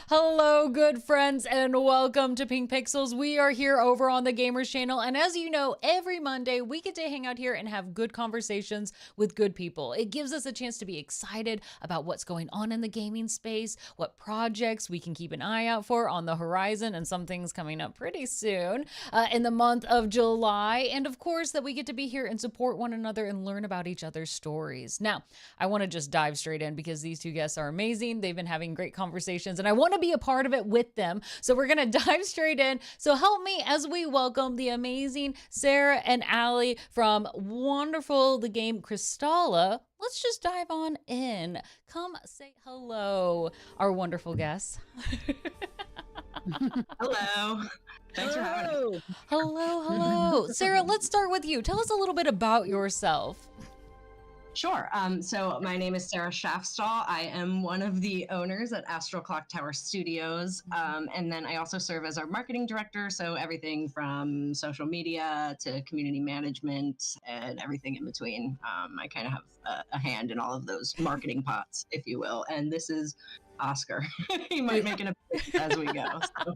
Hello, good friends, and welcome to PinkPixels. We are here over on the Gamers channel, and as you know, every Monday we get to hang out here and have good conversations with good people. It gives us a chance to be excited about what's going on in the gaming space, what projects we can keep an eye out for on the horizon, and some things coming up pretty soon in the month of July, and of course that we get to be here and support one another and learn about each other's stories. Now, I want to just dive straight in because these two guests are amazing. They've been having great conversations, and I want to be a part of it with them. So we're going to dive straight in. So help me as we welcome the amazing Sarah and Allie from wonderful the game Crystalla. Let's just dive on in. Come say hello, our wonderful guests. Hello. Thanks for having me. Hello. Sarah, let's start with you. Tell us a little bit about yourself. Sure. So my name is Sarah Schaffstall. I am one of the owners at Astral Clock Tower Studios. And then I also serve as our marketing director. So everything from social media to community management and everything in between. I kind of have a hand in all of those marketing pots, if you will. And this is Oscar. He might make an appearance as we go. So.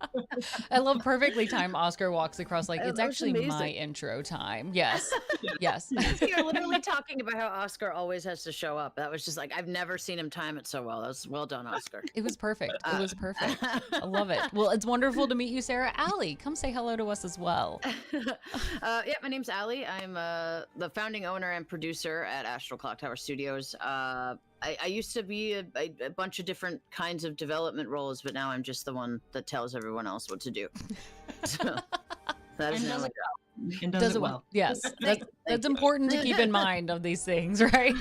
I love perfectly timed Oscar walks across like it's actually amazing. my intro time. Yes. Yes. You're literally talking about how Oscar always has to show up. That was just like, I've never seen him time it so well. That was well done, Oscar. It was perfect. It was perfect. I love it. Well, it's wonderful to meet you, Sarah. Allie, come say hello to us as well. Yeah, my name's Allie. I'm the founding owner and producer at Astral Clock Tower Studios. I used to be a bunch of different kinds of development roles, but now I'm just the one that tells everyone else what to do. So that is now my job. And does it well. Yes, that's important to keep in mind of these things, right?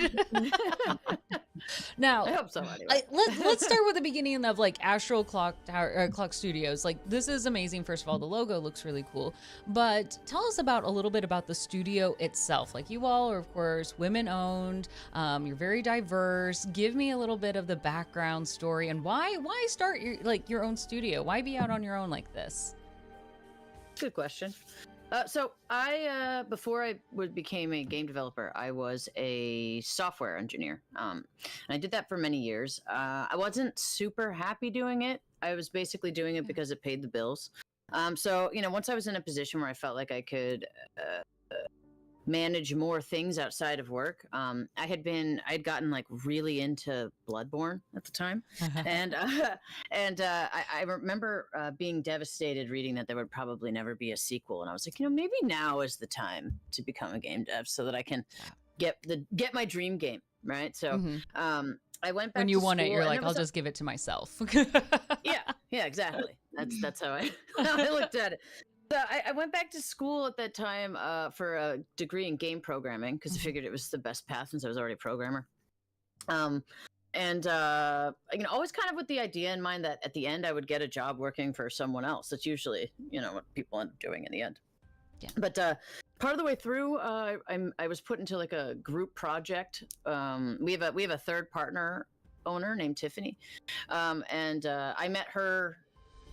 Now, I hope so. Anyway. let's start with the beginning of like Astral Clock Tower, Clock Studios. Like this is amazing. First of all, the logo looks really cool. But tell us about a little bit about the studio itself. Like you all are, of course, women-owned. You're very diverse. Give me a little bit of the background story and why start your own studio? Why be out on your own like this? Good question. So I, before I became a game developer, I was a software engineer. And I did that for many years. I wasn't super happy doing it. I was basically doing it because it paid the bills. So, once I was in a position where I felt like I could manage more things outside of work, I'd gotten like really into Bloodborne at the time. and I remember being devastated reading that there would probably never be a sequel. And I was like, maybe now is the time to become a game dev so that I can get my dream game. Right. So, I went back when you to want it, school, you're like, I'll just give it to myself. yeah, exactly. That's how I looked at it. So I went back to school at that time for a degree in game programming because I figured it was the best path since I was already a programmer. And always kind of with the idea in mind that at the end I would get a job working for someone else. That's usually, what people end up doing in the end. Yeah. But part of the way through, I was put into like a group project. We have a third partner owner named Tiffany, and I met her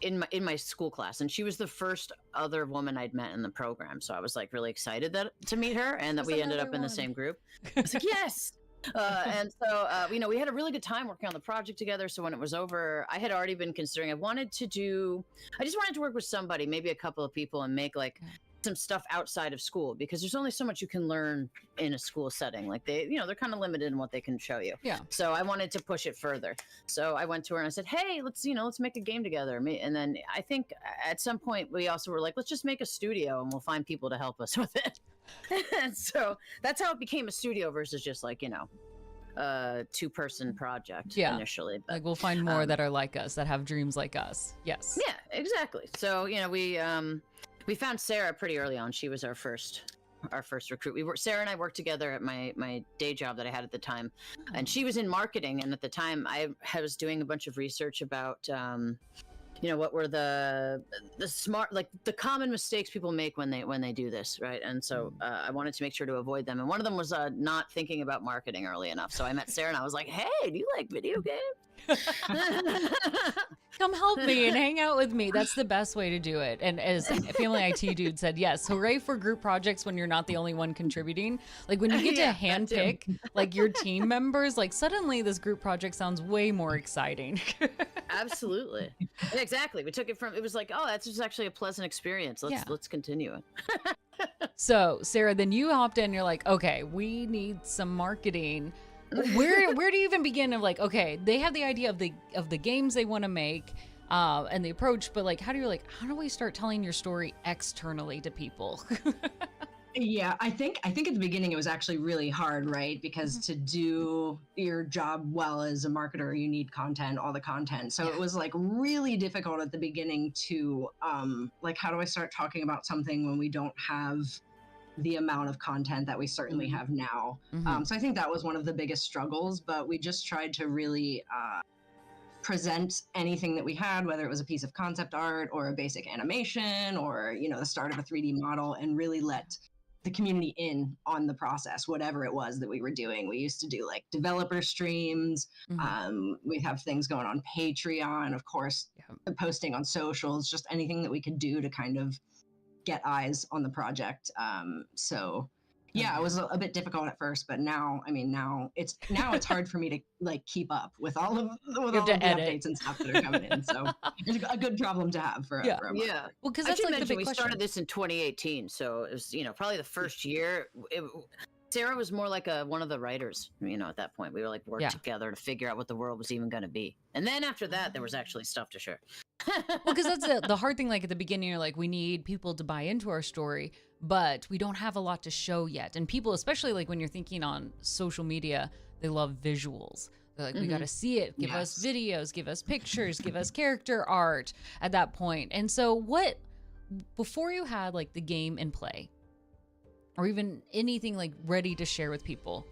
in my school class, and she was the first other woman I'd met in the program. So I was like really excited to meet her, and that we ended up in the same group. I was like, yes. And so we had a really good time working on the project together. So when it was over, I had already been considering. I just wanted to work with somebody, maybe a couple of people, and make like some stuff outside of school, because there's only so much you can learn in a school setting. Like they're kind of limited in what they can show you. Yeah. So I wanted to push it further. So I went to her and I said, hey, let's make a game together. And then I think at some point we also were like, let's just make a studio and we'll find people to help us with it. And so that's how it became a studio versus just like, a two-person project initially. But, like we'll find more that are like us, that have dreams like us. Yes. Yeah, exactly. So, we found Sarah pretty early on. She was our first recruit. Sarah and I worked together at my day job that I had at the time, and she was in marketing. And at the time, I was doing a bunch of research about, what were the smart, like the common mistakes people make when they do this, right? And so I wanted to make sure to avoid them. And one of them was not thinking about marketing early enough. So I met Sarah and I was like, hey, do you like video games? Come help me and hang out with me. That's the best way to do it. And as Family IT Dude said, yes, hooray for group projects when you're not the only one contributing. Like when you get to handpick like your team members, like suddenly this group project sounds way more exciting. Absolutely. Exactly. We took it from, it was like, oh, that's just actually a pleasant experience. Let's continue it. So Sarah, then you hopped in, you're like, okay, we need some marketing. Where do you even begin of like, okay, they have the idea of the games they want to make and the approach, but like how do we start telling your story externally to people? Yeah, I think at the beginning it was actually really hard, right? Because to do your job well as a marketer, you need content, all the content. So it was like really difficult at the beginning to like, how do I start talking about something when we don't have the amount of content that we certainly have now? So I think that was one of the biggest struggles, but we just tried to really present anything that we had, whether it was a piece of concept art or a basic animation or, you know, the start of a 3D model, and really let the community in on the process, whatever it was that we were doing. We used to do like developer streams. We have things going on Patreon, of course, posting on socials, just anything that we could do to kind of get eyes on the project. So yeah, it was a bit difficult at first, but now it's hard for me to like keep up with all of the updates and stuff that are coming in. So it's a good problem to have for a month. Yeah. Well, because that's like the big we question. started this in 2018, so it was, you know, probably the first year. Sarah was more like one of the writers, you know, at that point. We were like working together to figure out what the world was even going to be. And then after that, there was actually stuff to share. Well, because that's the hard thing. Like at the beginning, you're like, we need people to buy into our story, but we don't have a lot to show yet. And people, especially like when you're thinking on social media, they love visuals. They're like, we got to see it. Give us videos, give us pictures, give us character art at that point. And so before you had like the game in play, or even anything like ready to share with people,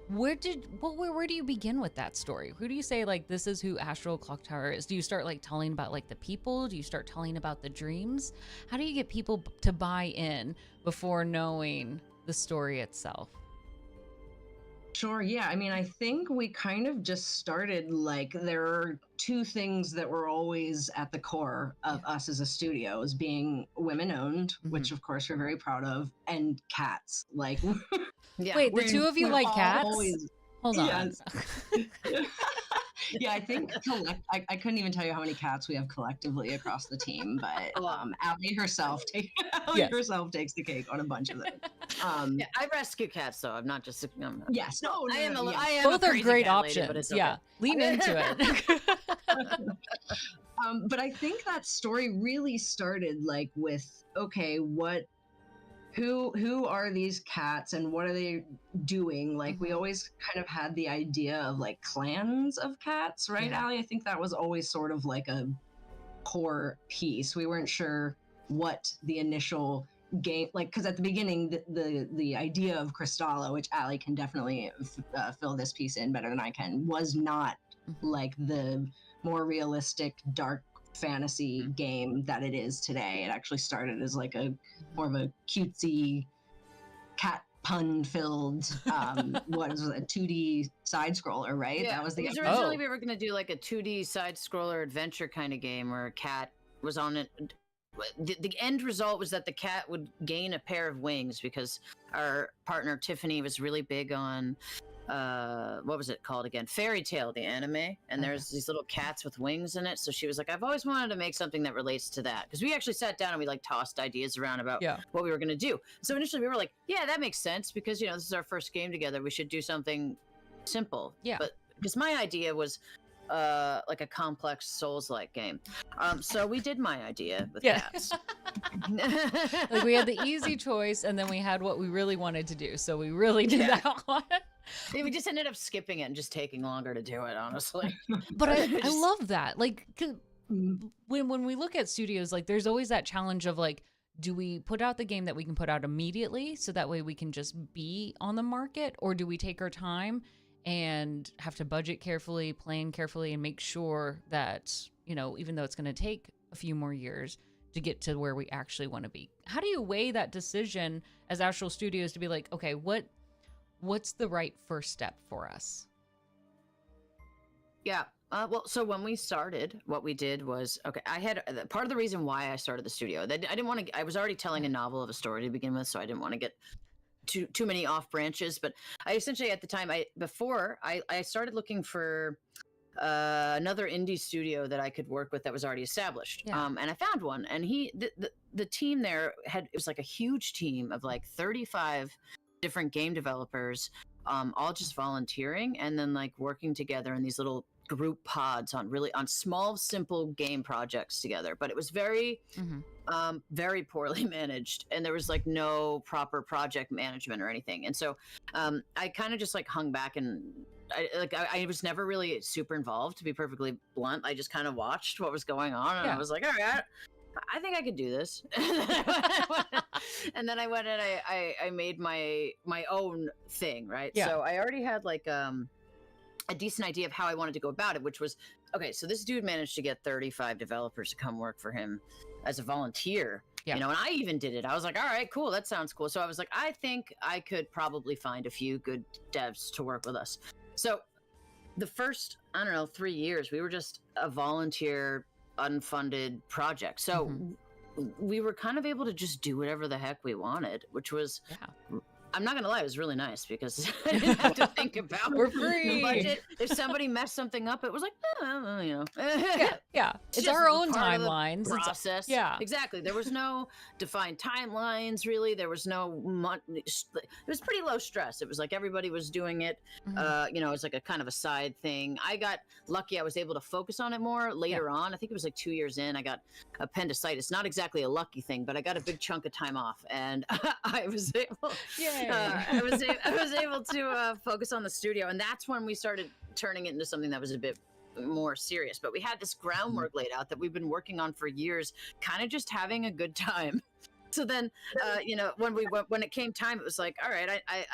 where do you begin with that story? Who do you say like, this is who Astral Clock Tower is? Do you start like telling about like the people? Do you start telling about the dreams? How do you get people to buy in before knowing the story itself? Sure. Yeah. I mean, I think we kind of just started like, there are two things that were always at the core of us as a studio, as being women owned, which of course we're very proud of, and cats. Like, wait, the two of you like cats? Hold on. Yeah, I think I couldn't even tell you how many cats we have collectively across the team, but Allie herself takes the cake on a bunch of them. I rescue cats, though. I'm not just. Yes, no, I am. Both are great options. Lady, but it's okay. Yeah, lean into it. But I think that story really started like with, okay, who are these cats and what are they doing? Like we always kind of had the idea of like clans of cats, right, Allie? I think that was always sort of like a core piece. We weren't sure what the initial game, like, because at the beginning the idea of Crystallo, which Allie can definitely fill this piece in better than I can, was not like the more realistic dark fantasy game that it is today. It actually started as like a more of a cutesy cat pun filled what was it, a 2D side scroller, right? Yeah, that was the originally we were going to do like a 2D side scroller adventure kind of game where a cat was on it. The end result was that the cat would gain a pair of wings because our partner Tiffany was really big on what was it called again? Fairy Tale, the anime. And there's these little cats with wings in it. So she was like, I've always wanted to make something that relates to that. Because we actually sat down and we like tossed ideas around about what we were going to do. So initially we were like, yeah, that makes sense because, you know, this is our first game together. We should do something simple. Yeah. But because my idea was like a complex Souls-like game. So we did my idea with cats. Like we had the easy choice and then we had what we really wanted to do. So we really did that one. Yeah, we just ended up skipping it and just taking longer to do it, honestly. But I love that. Like, when we look at studios, like, there's always that challenge of, like, do we put out the game that we can put out immediately so that way we can just be on the market? Or do we take our time and have to budget carefully, plan carefully, and make sure that, you know, even though it's going to take a few more years to get to where we actually want to be? How do you weigh that decision as Astral Studios to be like, okay, what's the right first step for us? Yeah. Well, so when we started, what we did was okay. I had part of the reason why I started the studio. That I didn't want to. I was already telling a novel of a story to begin with, so I didn't want to get too many off branches. But I essentially at the time I started looking for another indie studio that I could work with that was already established. Yeah. And I found one, and the team there it was like a huge team of like 35 different game developers, all just volunteering and then like working together in these little group pods on small, simple game projects together. But it was very, very poorly managed, and there was like no proper project management or anything. And so I kind of just like hung back and I was never really super involved, to be perfectly blunt. I just kind of watched what was going on, and I was like, all right, I think I could do this. And then I went and I made my own thing, right? Yeah. So I already had like a decent idea of how I wanted to go about it, which was, okay, so this dude managed to get 35 developers to come work for him as a volunteer. Yeah. You know, and I even did it. I was like, all right, cool, that sounds cool. So I was like, I think I could probably find a few good devs to work with us. So the first, I don't know, 3 years, we were just a volunteer, unfunded project. So we were kind of able to just do whatever the heck we wanted, which was, I'm not gonna lie, it was really nice because I didn't have to think about We're free. the budget. If somebody messed something up, it was like, you know. It's just our own part of the timelines. process. Yeah. Exactly. There was no defined timelines, really. There was no it was pretty low stress. It was like everybody was doing it. You know, it was like a kind of a side thing. I got lucky. I was able to focus on it more later on. I think it was like 2 years in. I got appendicitis. Not exactly a lucky thing, but I got a big chunk of time off, and I was able. I was able to focus on the studio, and that's when we started turning it into something that was a bit more serious. But we had this groundwork laid out that we've been working on for years, kind of just having a good time. So then, you know, when it came time, it was like, all right, I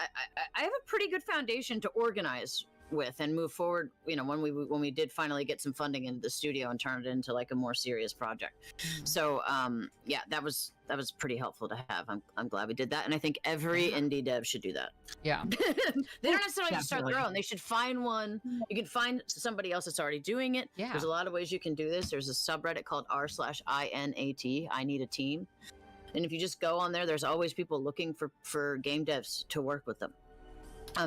have a pretty good foundation to organize with and move forward. You know, when we did finally get some funding into the studio and turn it into like a more serious project. So yeah, that was pretty helpful to have. I'm glad we did that, and I think every indie dev should do that. Yeah. They don't necessarily just start their own. They should find one. You can find somebody else that's already doing it. Yeah. There's a lot of ways you can do this. There's a subreddit called r/INAT, I need a team. And if you just go on there, there's always people looking for game devs to work with them.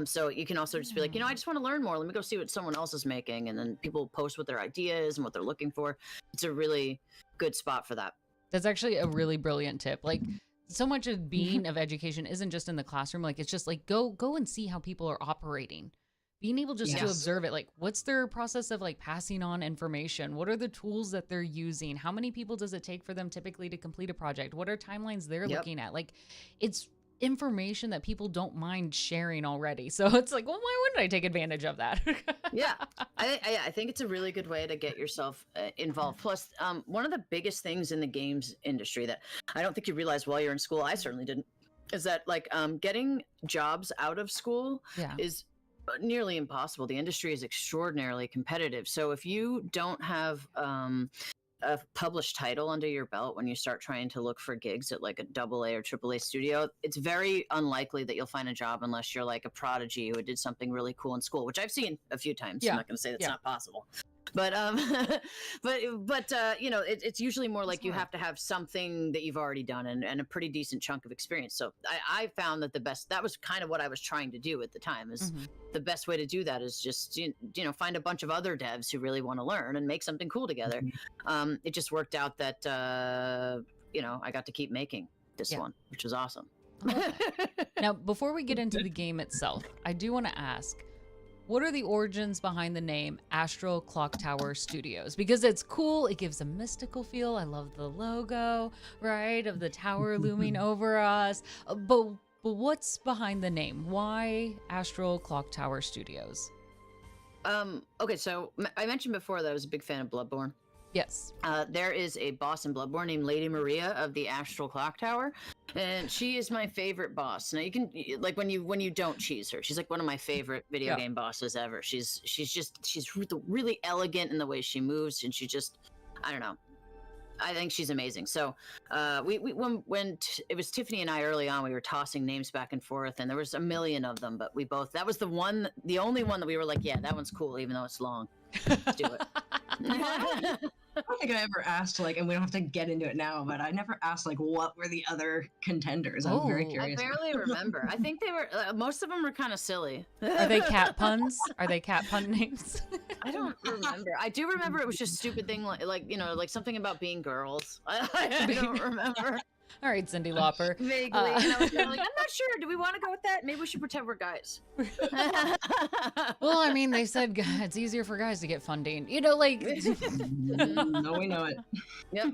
So you can also just be like, you know, I just want to learn more. Let me go see what someone else is making. And then people post what their ideas and what they're looking for. It's a really good spot for that. That's actually a really brilliant tip. Like, so much of being of education isn't just in the classroom. Like, it's just like, go and see how people are operating. Being able just to observe it, like, what's their process of like passing on information? What are the tools that they're using? How many people does it take for them typically to complete a project? What are timelines they're looking at? Like, it's information that people don't mind sharing already. So it's like, well, why wouldn't I take advantage of that? Yeah, I think it's a really good way to get yourself involved. Plus, one of the biggest things in the games industry that I don't think you realize while you're in school, I certainly didn't, is that like getting jobs out of school is nearly impossible. The industry is extraordinarily competitive. So if you don't have a published title under your belt when you start trying to look for gigs at like a AA or AAA studio, it's very unlikely that you'll find a job unless you're like a prodigy who did something really cool in school, which I've seen a few times. I'm not going to say that's not possible. But you know, it's usually more like you have to have something that you've already done and a pretty decent chunk of experience. So I found that that was kind of what I was trying to do at the time, is the best way to do that is just, you know, find a bunch of other devs who really want to learn and make something cool together. It just worked out that, you know, I got to keep making this one, which was awesome. Now, before we get into the game itself, I do want to ask, what are the origins behind the name Astral Clock Tower Studios? Because it's cool. It gives a mystical feel. I love the logo, right, of the tower looming over us. But what's behind the name? Why Astral Clock Tower Studios? Okay, so I mentioned before that I was a big fan of Bloodborne. Yes. There is a boss in Bloodborne named Lady Maria of the Astral Clock Tower, and she is my favorite boss. Now you can, like, when you don't cheese her, she's like one of my favorite video game bosses ever. She's really elegant in the way she moves, and she just, I don't know, I think she's amazing. So when it was Tiffany and I early on, we were tossing names back and forth, and there was a million of them, but that was the only one that we were like, yeah, that one's cool, even though it's long. Let's do it. I don't think I ever asked, like, and we don't have to get into it now, but I never asked, like, what were the other contenders? I'm very Oh. I curious. barely remember. I think they were most of them were kind of silly. Are they cat puns? Are they cat pun names? I don't remember. I do remember it was just stupid thing like you know like something about being girls. I don't remember All right, Cindy Lauper. vaguely. And I was kinda like, I'm not sure. Do we want to go with that? Maybe we should pretend we're guys. Well, I mean, they said it's easier for guys to get funding. You know, like. No, we know it. Yep.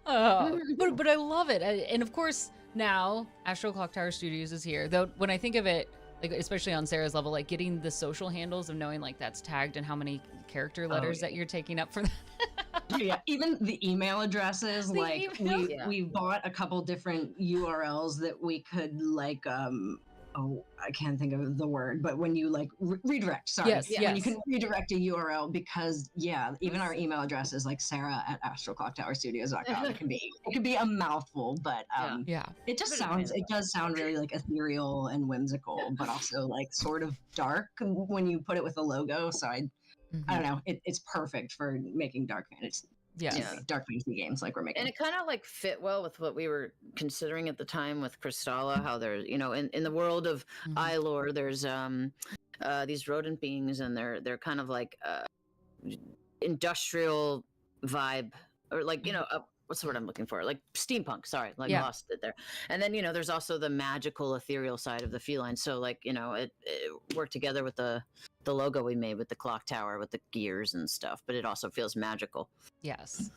But I love it, and of course now Astro Clock Tower Studios is here. Though when I think of it, like especially on Sarah's level, like getting the social handles of knowing like that's tagged and how many character letters that you're taking up for that. Yeah, even the email addresses, The like email- we bought a couple different URLs that we could like oh, I can't think of the word, but when you like redirect, sorry, Yes, when you yes. can redirect a URL, because even our email address is like sarah@astroclocktowerstudios.com. It could be a mouthful, but Yeah. it just Pretty does sound really like ethereal and whimsical, but also like sort of dark when you put it with a logo. So I don't know, it's perfect for making dark fantasy. Yes. Yeah. Dark fantasy games like we're making. And it kind of like fit well with what we were considering at the time with Crystalla, how there's, you know, in the world of Ilor, there's these rodent beings and they're kind of like industrial vibe or like, you know, what's the word I'm looking for? Like steampunk, sorry, like lost it there. And then, you know, there's also the magical ethereal side of the feline. So like, you know, it worked together with the logo we made with the clock tower, with the gears and stuff, but it also feels magical. Yes,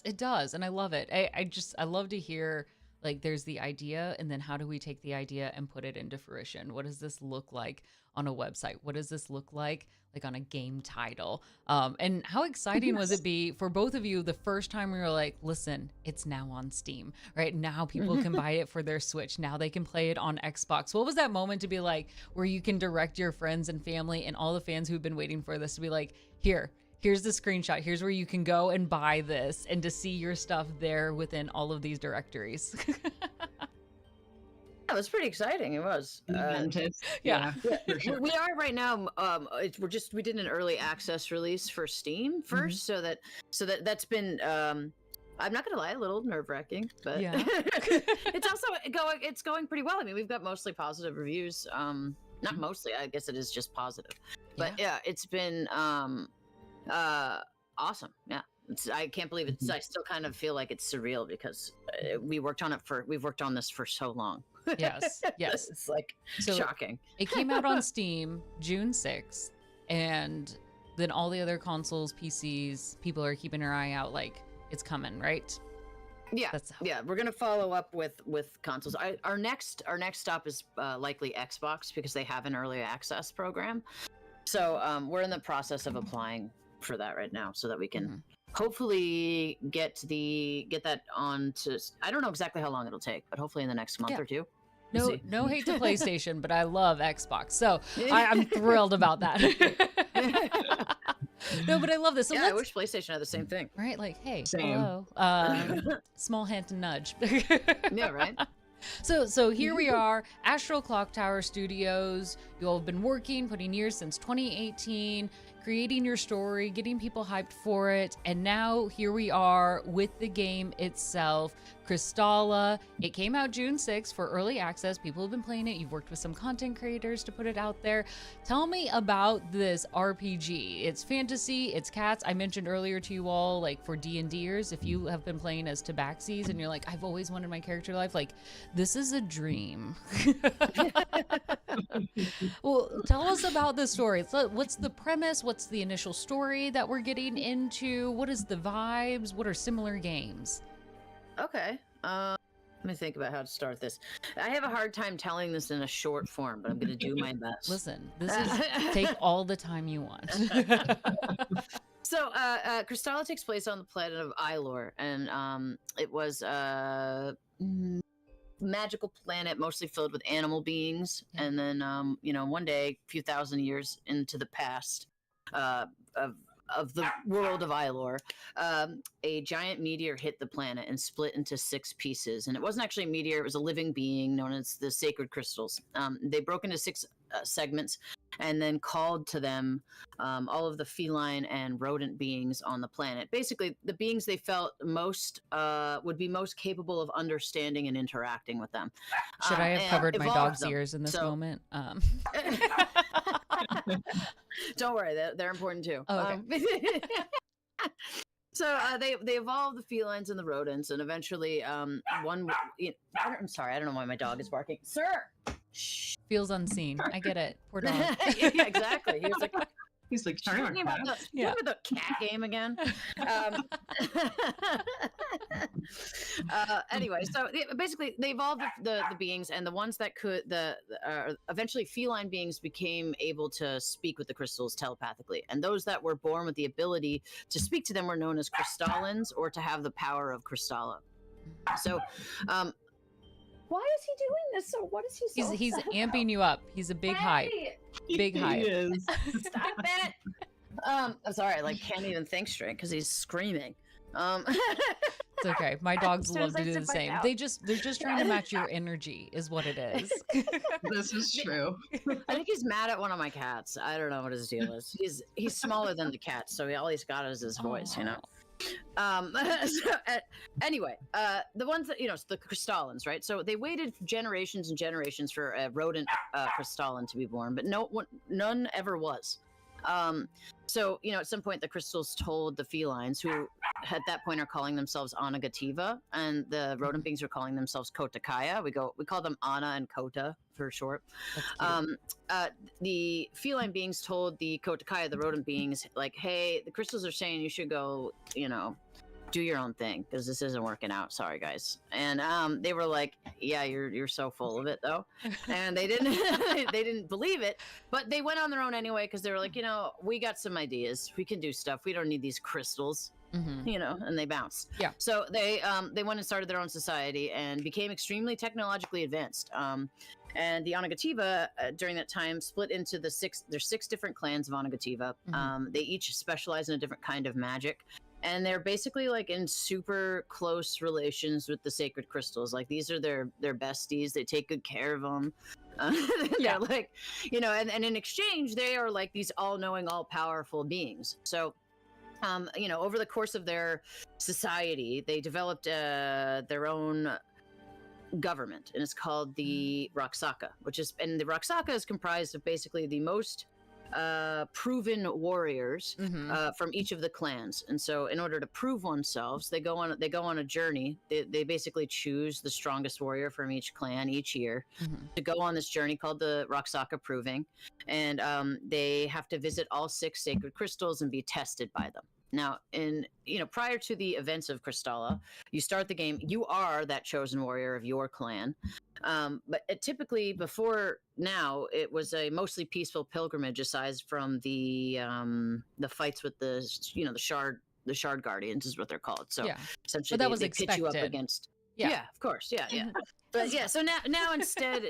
it does, and I love it. I love to hear like there's the idea, and then how do we take the idea and put it into fruition? What does this look like on a website? What does this look like on a game title? And how exciting was it be for both of you the first time we were like, listen, it's now on Steam, right? Now people can buy it for their Switch. Now they can play it on Xbox. What was that moment to be like where you can direct your friends and family and all the fans who've been waiting for this to be like, here's the screenshot. Here's where you can go and buy this, and to see your stuff there within all of these directories. It was pretty exciting. It was. Yeah. For sure. We are right now. We did an early access release for Steam first, so that's been. I'm not gonna lie, a little nerve wracking, but Yeah. it's also going pretty well. I mean, we've got mostly positive reviews. Not mostly. I guess it is just positive, but yeah, it's been awesome. Yeah. I can't believe it's. I still kind of feel like it's surreal because we've worked on this for so long. Yes. It's like shocking. It came out on Steam June 6th, and then all the other consoles, PCs, people are keeping their eye out. Like it's coming, right? Yeah, we're gonna follow up with consoles. Our next stop is likely Xbox because they have an early access program. So we're in the process of applying for that right now, so that we can hopefully get that on to. I don't know exactly how long it'll take, but hopefully in the next month or two. No hate to PlayStation, but I love Xbox, so I'm thrilled about that. No, but I love this. So I wish PlayStation had the same thing. Right? Like, hey, Same. hello. Small hint and nudge. Yeah, right. So here we are, Astro Clock Tower Studios. You all have been working, putting years since 2018, creating your story, getting people hyped for it, and now here we are with the game itself, Crystalla. It came out June 6th for early access. People have been playing it. You've worked with some content creators to put it out there. Tell me about this RPG. It's fantasy, it's cats. I mentioned earlier to you all, like for D&Ders, if you have been playing as Tabaxis and you're like, I've always wanted my character life, like this is a dream. Well, tell us about the story. What's the premise? What's the initial story that we're getting into? What is the vibes? What are similar games? Okay. Let me think about how to start this. I have a hard time telling this in a short form, but I'm going to do my best. Listen, this is take all the time you want. So, Crystalla takes place on the planet of Ilor, and it was a magical planet, mostly filled with animal beings. Yeah. And then, one day, a few thousand years into the past of the world of Ilor, a giant meteor hit the planet and split into 6 pieces. And it wasn't actually a meteor; it was a living being known as the sacred crystals. They broke into 6 segments, and then called to them all of the feline and rodent beings on the planet. Basically, the beings they felt most would be most capable of understanding and interacting with them. Should I have covered my dog's them. ears in this moment? Don't worry, they're important too. Oh, okay. So they evolved the felines and the rodents, and eventually I'm sorry, I don't know why my dog is barking. Sir! Shh. Feels unseen. I get it. Poor dog. Yeah, exactly. He's like, talking about the cat game again. Anyway, so basically they evolved the beings, and the ones that could eventually feline beings became able to speak with the crystals telepathically, and those that were born with the ability to speak to them were known as crystallins, or to have the power of Crystalla. So why is he doing this? So what is he so He's amping you up. He's a big hype. Big hype. Stop it. I'm sorry, I can't even think straight because he's screaming. It's okay. My dogs love to do the same. They're just trying to match your energy, is what it is. This is true. I think he's mad at one of my cats. I don't know what his deal is. He's smaller than the cat, so all he's got is his voice, you know. Anyway, the ones that the crystallins, right? So they waited generations and generations for a rodent crystallin to be born, but none ever was. So at some point the crystals told the felines, who at that point are calling themselves Anagativa, and the rodent beings are calling themselves Kotakaya. We call them Ana and Kota for short. The feline beings told the Kotakaya, the rodent beings, hey, the crystals are saying you should go, do your own thing because this isn't working out. Sorry, guys. And they were like, yeah, you're so full of it though. And they didn't they didn't believe it, but they went on their own anyway because they were like, we got some ideas. We can do stuff. We don't need these crystals. Mm-hmm. And they bounced. Yeah. So they went and started their own society and became extremely technologically advanced. And the Anagativa during that time split into there's 6 different clans of Anagativa. Mm-hmm. They each specialize in a different kind of magic. And they're basically in super close relations with the sacred crystals. These are their besties. They take good care of them. They're and in exchange, they are these all-knowing, all-powerful beings. So, over the course of their society, they developed their own government, and it's called the Raksaka, and the Raksaka is comprised of basically the most proven warriors from each of the clans. And so in order to prove oneself, they go on a journey. They basically choose the strongest warrior from each clan each year to go on this journey called the Raksaka Proving, and they have to visit all 6 sacred crystals and be tested by them. Now, prior to the events of Crystalla, you start the game, you are that chosen warrior of your clan. But typically before now, it was a mostly peaceful pilgrimage aside from the fights with the shard guardians is what they're called. So essentially but that was they expected. pitch you up against. Yeah, of course. Yeah. But so now instead,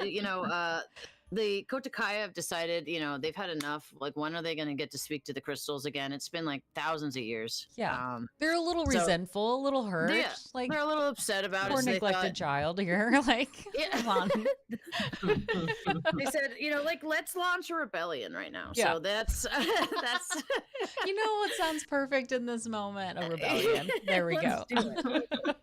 the Kotakaya have decided, they've had enough. When are they going to get to speak to the crystals again? It's been thousands of years. Yeah. They're a little resentful, a little hurt. Yeah, they're a little upset about it. Poor neglected child here. Come on. They said, let's launch a rebellion right now. Yeah. So that's. What sounds perfect in this moment? A rebellion. There we go. Do it.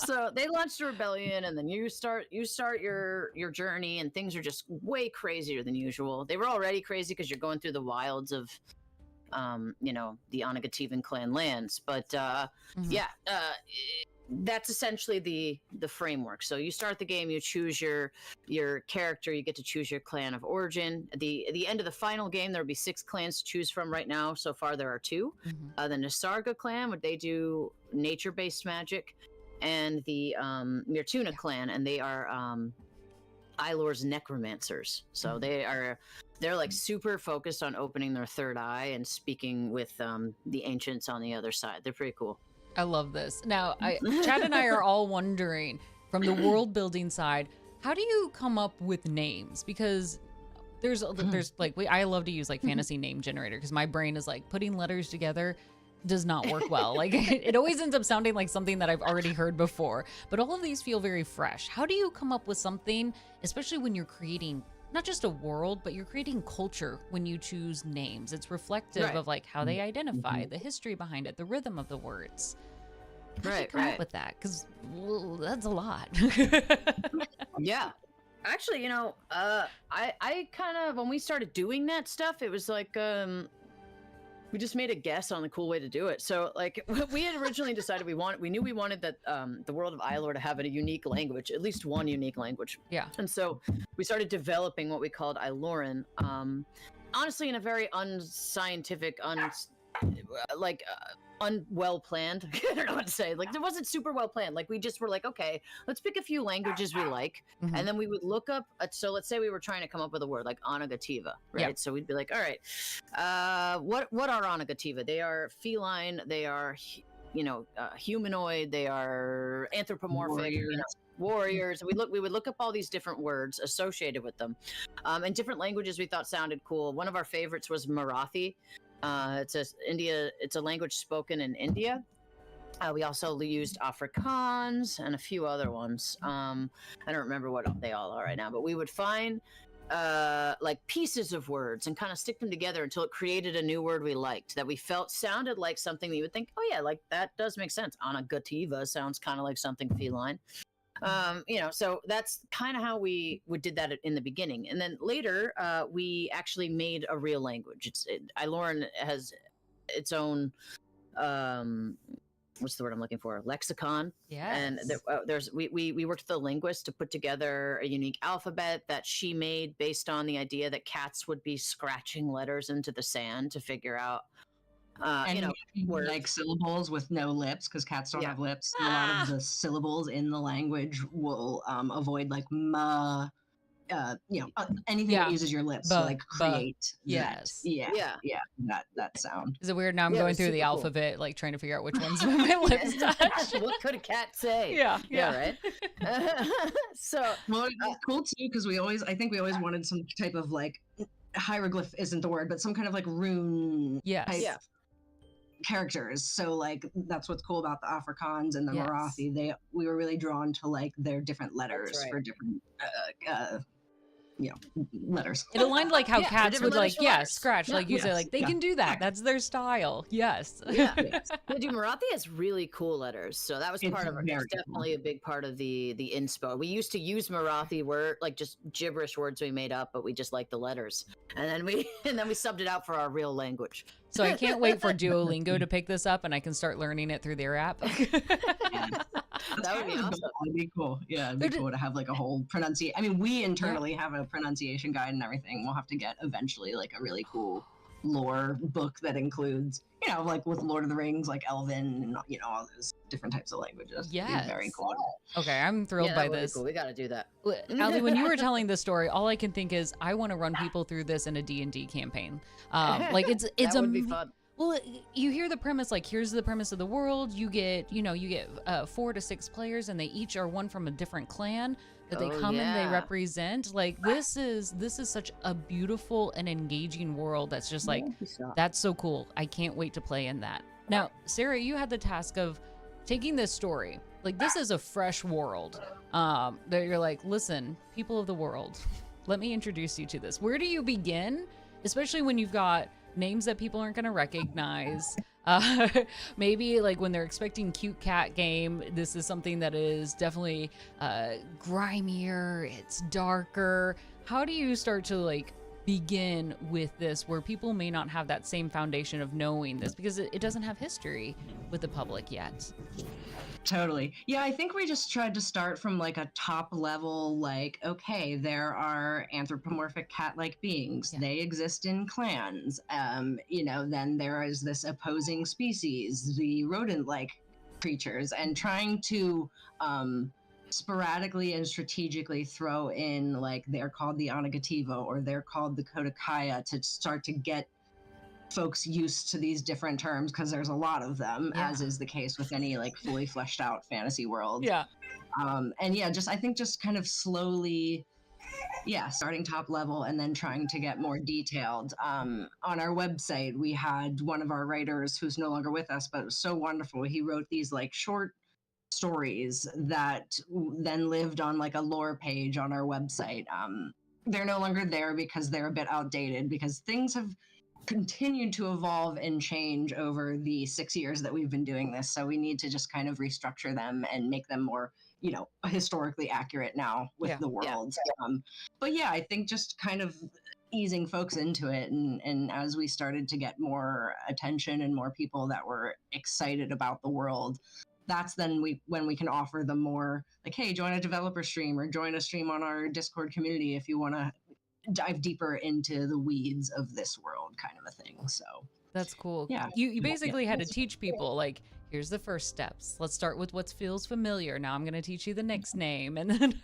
So they launched a rebellion, and then you start your journey, and things are just way crazier than usual. They were already crazy because you're going through the wilds of the Anagativan clan lands, but that's essentially the framework. So you start the game, you choose your character, you get to choose your clan of origin. At the end of the final game, there'll be 6 clans to choose from. Right now, so far there are 2. The Nisarga clan, they do nature-based magic, and the Mirtuna clan, and they are Ilor's necromancers. So they're super focused on opening their third eye and speaking with the ancients on the other side. They're pretty cool. I love this. Now, Chad and I are all wondering, from the world building side, how do you come up with names? Because there's I love to use fantasy name generator, because my brain is putting letters together does not work well. It always ends up sounding like something that I've already heard before, but all of these feel very fresh. How do you come up with something, especially when you're creating not just a world, but you're creating culture when you choose names. It's reflective Right. of like how they identify, Mhm. the history behind it, the rhythm of the words. How'd you Right, come up right. with that? Because that's a lot. Yeah. Actually, I kind of, when we started doing that stuff, it was like, we just made a guess on the cool way to do it. So, like, we had originally decided we knew we wanted that the world of Ilor to have a unique language, at least one unique language. Yeah. And so we started developing what we called Iloran, honestly, in a very unscientific, unwell planned. I don't know what to say. Like, it wasn't super well planned. Like, we just were like, okay, let's pick a few languages we like, Mhm. and then we would look up. So let's say we were trying to come up with a word like Onagativa, right? Yeah. So we'd be like, all right, what are Onagativa? They are feline. They are, humanoid. They are anthropomorphic. Warriors. We would look up all these different words associated with them, and different languages we thought sounded cool. One of our favorites was Marathi. It's a language spoken in India. We also used Afrikaans and a few other ones. I don't remember what they all are right now, but we would find like pieces of words and kind of stick them together until it created a new word we liked that we felt sounded like something that you would think, oh yeah, like that does make sense. Onagativa sounds kind of like something feline. So that's kind of how we did that in the beginning, and then later we actually made a real language. Iloran has its own what's the word I'm looking for? Lexicon. Yes. And we worked with a linguist to put together a unique alphabet that she made based on the idea that cats would be scratching letters into the sand to figure out And words. like syllables with no lips, because cats don't Yeah. have lips. A lot of the syllables in the language will avoid like ma, anything Yeah. that uses your lips Buh, to like buh. create Yes. that sound. Is it weird? Now I'm Yeah, it going was through the super cool. alphabet, like trying to figure out which ones my lips touch. What could a cat say? Yeah. Right. So Well, it's cool too because I think we always wanted some type of like hieroglyph isn't the word, but some kind of like rune Yes. type Yeah. characters. So like that's what's cool about the Afrikaans and the Yes. Marathi. We were really drawn to like their different letters right. for different letters. It aligned like how Yeah, cats different would like, letters for letters. scratch. Yeah. Like you say, Yes. like they Yeah. can do that. That's their style. Yes. Yeah. Dude, Marathi has really cool letters, so that was It's part of it. very It's definitely a big part of the inspo. We used to use Marathi word, like just gibberish words we made up, but we just liked the letters, and then we subbed it out for our real language. So I can't wait for Duolingo to pick this up and I can start learning it through their app. That would be awesome. That'd be cool. Yeah, it'd be cool to have like a whole pronunciation. I mean, we internally have a pronunciation guide and everything. We'll have to get eventually like a really cool lore book that includes, like with Lord of the Rings, like Elven and all those different types of languages. It'd be Yes. very cool. Okay, I'm thrilled Yeah, by that would be this. cool. We got to do that. Ali, when you were telling this story, all I can think is I want to run people through this in a D&D campaign. Like it's that would be fun. Well, you hear the premise, like here's the premise of the world. You get 4 to 6 players, and they each are one from a different clan that they Oh, come and they yeah. represent. Like this is such a beautiful and engaging world. That's just like that's so cool. I can't wait to play in that. Now, Sarah, you had the task of taking this story. Like this is a fresh world. That you're like, listen, people of the world, let me introduce you to this. Where do you begin? Especially when you've got names that people aren't going to recognize. Maybe like when they're expecting cute cat game, this is something that is definitely grimier, it's darker. How do you start to like begin with this where people may not have that same foundation of knowing this because it doesn't have history with the public yet? Totally. Yeah, I think we just tried to start from like a top level, like, okay, there are anthropomorphic cat-like beings. Yeah. They exist in clans. Then there is this opposing species, the rodent-like creatures, and trying to sporadically and strategically throw in like they're called the Onagativa or they're called the Kodakaya to start to get folks used to these different terms because there's a lot of them, as is the case with any like fully fleshed out fantasy world. Yeah. I think just kind of slowly, starting top level and then trying to get more detailed. On our website, we had one of our writers who's no longer with us, but it was so wonderful. He wrote these like short stories that then lived on like a lore page on our website. they're no longer there because they're a bit outdated, because things have continued to evolve and change over the 6 years that we've been doing this. So we need to just kind of restructure them and make them more, historically accurate now with the world. But yeah, I think just kind of easing folks into it, and as we started to get more attention and more people that were excited about the world, that's then when we can offer them more, like, hey, join a developer stream or join a stream on our Discord community if you want to dive deeper into the weeds of this world, kind of a thing. So that's cool. Yeah, you basically had to teach people, like, here's the first steps. Let's start with what feels familiar. Now I'm going to teach you the next name, and then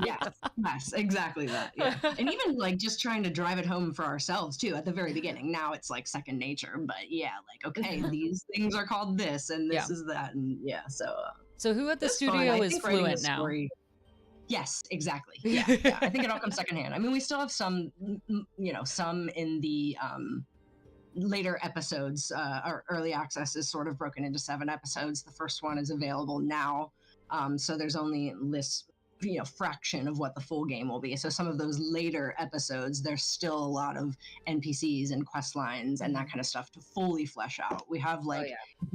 yes, exactly that. Yeah, and even like just trying to drive it home for ourselves too at the very beginning. Now it's like second nature, but yeah, like, okay, these things are called this, and this is that, and yeah. So who at the studio is fluent now? Yes, exactly. Yeah, I think it all comes secondhand. I mean, we still have some, some in the later episodes. Our early access is sort of broken into 7 episodes. The first one is available now, so there's only this, fraction of what the full game will be. So some of those later episodes, there's still a lot of NPCs and quest lines and that kind of stuff to fully flesh out. We have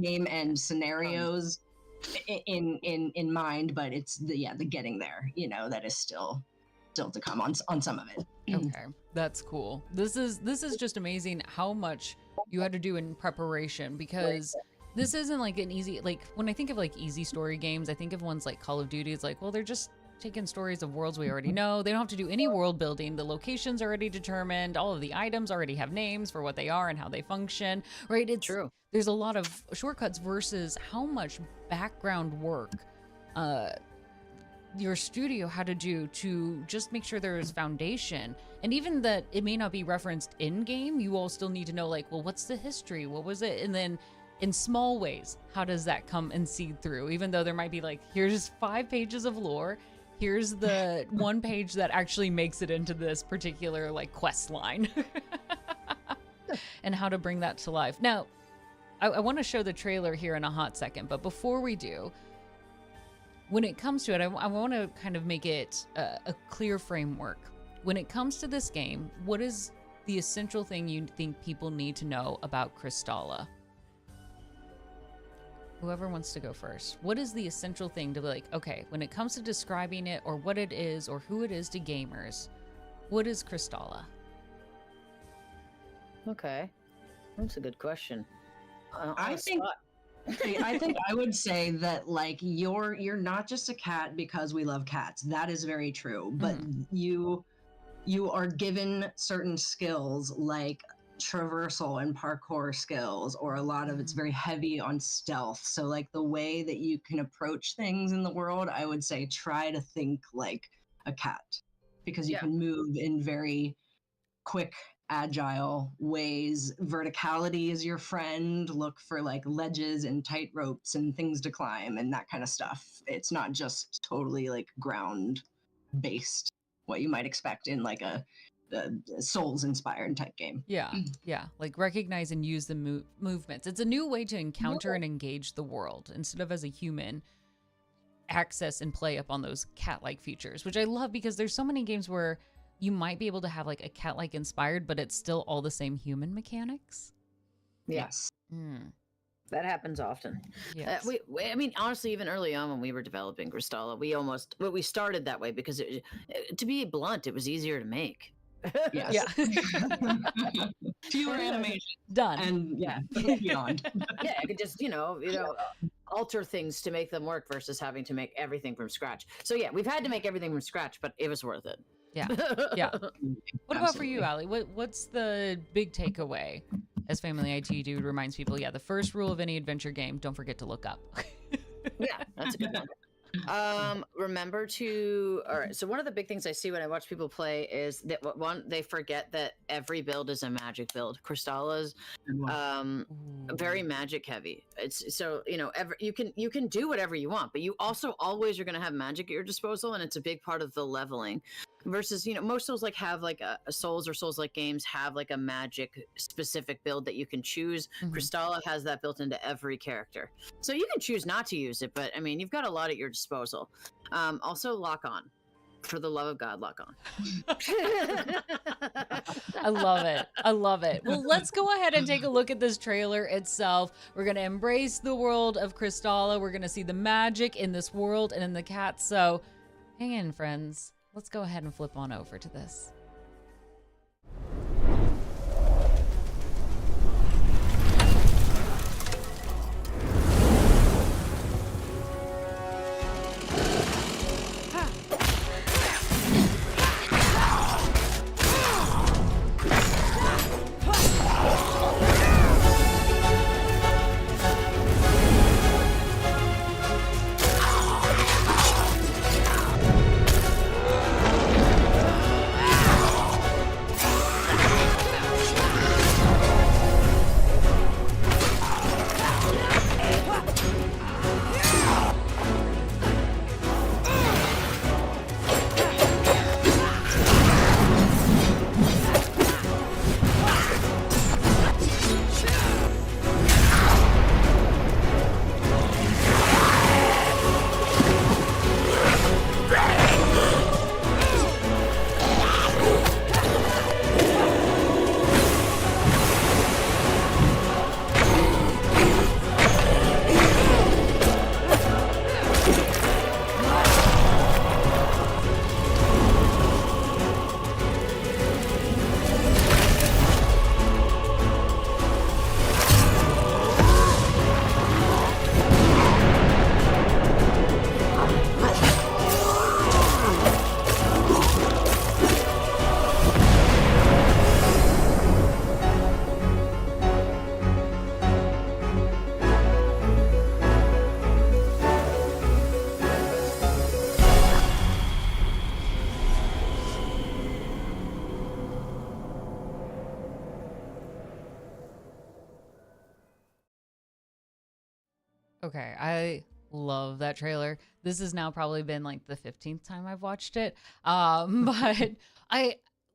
game end scenarios in mind, but it's the getting there, that is still to come on some of it. Okay, that's cool. This is just amazing how much you had to do in preparation, because this isn't like an easy, like, when I think of like easy story games, I think of ones like Call of Duty. It's like, well, they're just taking stories of worlds we already know. They don't have to do any world building. The locations are already determined. All of the items already have names for what they are and how they function, right? It's true. There's a lot of shortcuts versus how much background work your studio had to do to just make sure there is foundation. And even that it may not be referenced in game, you all still need to know, like, well, what's the history? What was it? And then in small ways, how does that come and seed through? Even though there might be like, here's 5 pages of lore, here's the 1 page that actually makes it into this particular like quest line. And how to bring that to life. Now, I want to show the trailer here in a hot second, but before we do, when it comes to it, I want to kind of make it a clear framework. When it comes to this game, what is the essential thing you think people need to know about Crystalla? Whoever wants to go first. What is the essential thing to be like, okay, when it comes to describing it or what it is or who it is to gamers, what is Crystalla? Okay, that's a good question. I think I would say that, like, you're not just a cat because we love cats. That is very true. But you are given certain skills like traversal and parkour skills, or a lot of it's very heavy on stealth. So like the way that you can approach things in the world, I would say try to think like a cat, because you can move in very quick, agile ways. Verticality is your friend. Look for like ledges and tight ropes and things to climb and that kind of stuff. It's not just totally like ground based, what you might expect in like a Souls inspired type game. Yeah, like recognize and use the movements. It's a new way to encounter and engage the world instead of as a human. Access and play up on those cat-like features, which I love, because there's so many games where you might be able to have like a cat-like inspired, but it's still all the same human mechanics. Yes. That happens often. Yes. I mean, honestly, even early on when we were developing Crystalla, we started that way because, to be blunt, it was easier to make. Yes. Yeah. Fewer animations. Done. And beyond. Yeah, I could just, alter things to make them work versus having to make everything from scratch. So yeah, we've had to make everything from scratch, but it was worth it. Yeah. What about for you, Allie? What's the big takeaway? As Family IT Dude reminds people, the first rule of any adventure game, don't forget to look up. Yeah, that's a good one. Remember all right, so one of the big things I see when I watch people play is that they forget that every build is a magic build. Crystalla's very magic heavy. It's so, you can do whatever you want, but you also always are going to have magic at your disposal, and it's a big part of the leveling. Versus, most Souls like have like a Souls or Souls like games have like a magic specific build that you can choose. Crystalla has that built into every character, so you can choose not to use it, but I mean, you've got a lot at your disposal. Also, lock on. for the love of God, lock on. I love it. I love it. Well, let's go ahead and take a look at this trailer itself. We're going to embrace the world of Crystalla. We're going to see the magic in this world and in the cat. So hang in, friends. Let's go ahead and flip on over to this. Okay, I love that trailer. This has now probably been like the 15th time I've watched it. But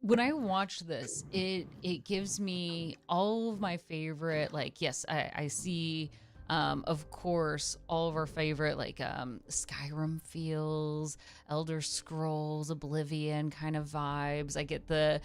when I watch this, it gives me all of my favorite, like, yes, I see of course all of our favorite, like, Skyrim feels, Elder Scrolls, Oblivion kind of vibes. I get the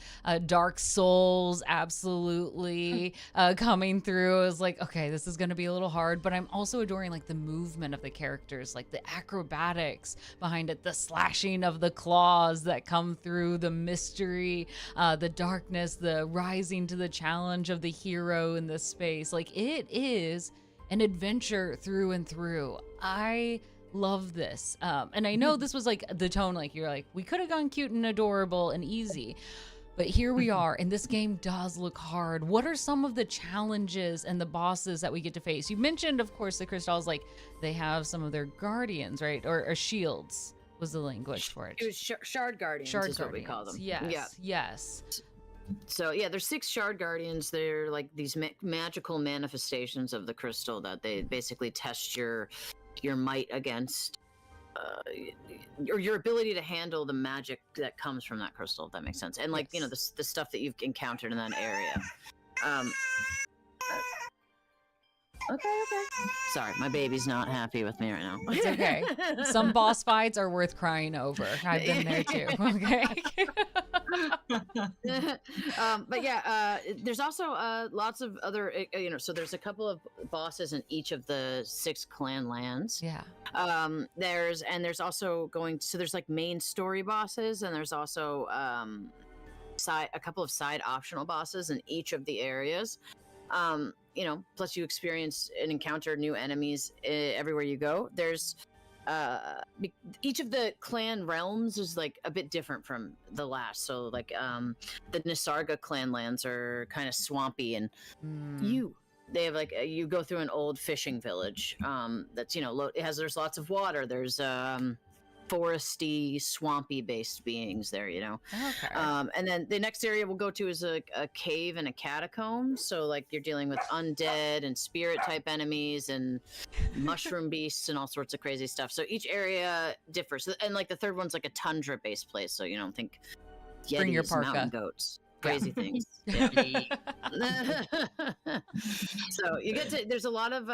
Dark Souls absolutely coming through. I was like, okay, this is gonna be a little hard, but I'm also adoring like the movement of the characters, like the acrobatics behind it, the slashing of the claws that come through, the mystery, the darkness, the rising to the challenge of the hero in this space. Like, it is an adventure through and through. I love this. And I know this was like the tone, like you're like, we could have gone cute and adorable and easy, but here we are, and this game does look hard. What are some of the challenges and the bosses that we get to face? You mentioned, of course, the Crystals, like they have some of their guardians, right? Or shields was the language for it. It was shard guardians is what we call them. Yes, yeah. Yes. So yeah, there's 6 shard guardians. They're like these magical manifestations of the crystal that they basically test your might against, or your ability to handle the magic that comes from that crystal, if that makes sense. And like, Yes. you know, the stuff that you've encountered in that area. Okay. Sorry, my baby's not happy with me right now. It's okay. Some boss fights are worth crying over. I've been there too. Okay. But yeah, there's also lots of other, you know, so there's a couple of bosses in each of the 6 clan lands. Yeah. There's also there's like main story bosses, and there's also a couple of side optional bosses in each of the areas. You know, plus you experience and encounter new enemies everywhere you go. There's each of the clan realms is like a bit different from the last. So like the Nisarga clan lands are kind of swampy, and they have like you go through an old fishing village that's, you know, there's lots of water. There's foresty, swampy based beings there, you know. Okay. And then the next area we'll go to is a cave and a catacomb. So like you're dealing with undead and spirit type enemies and mushroom beasts and all sorts of crazy stuff. So each area differs. And like the third one's like a tundra based place. So, you know, think Bring your Yetis, parka. mountain goats, crazy things. So you get to, there's a lot of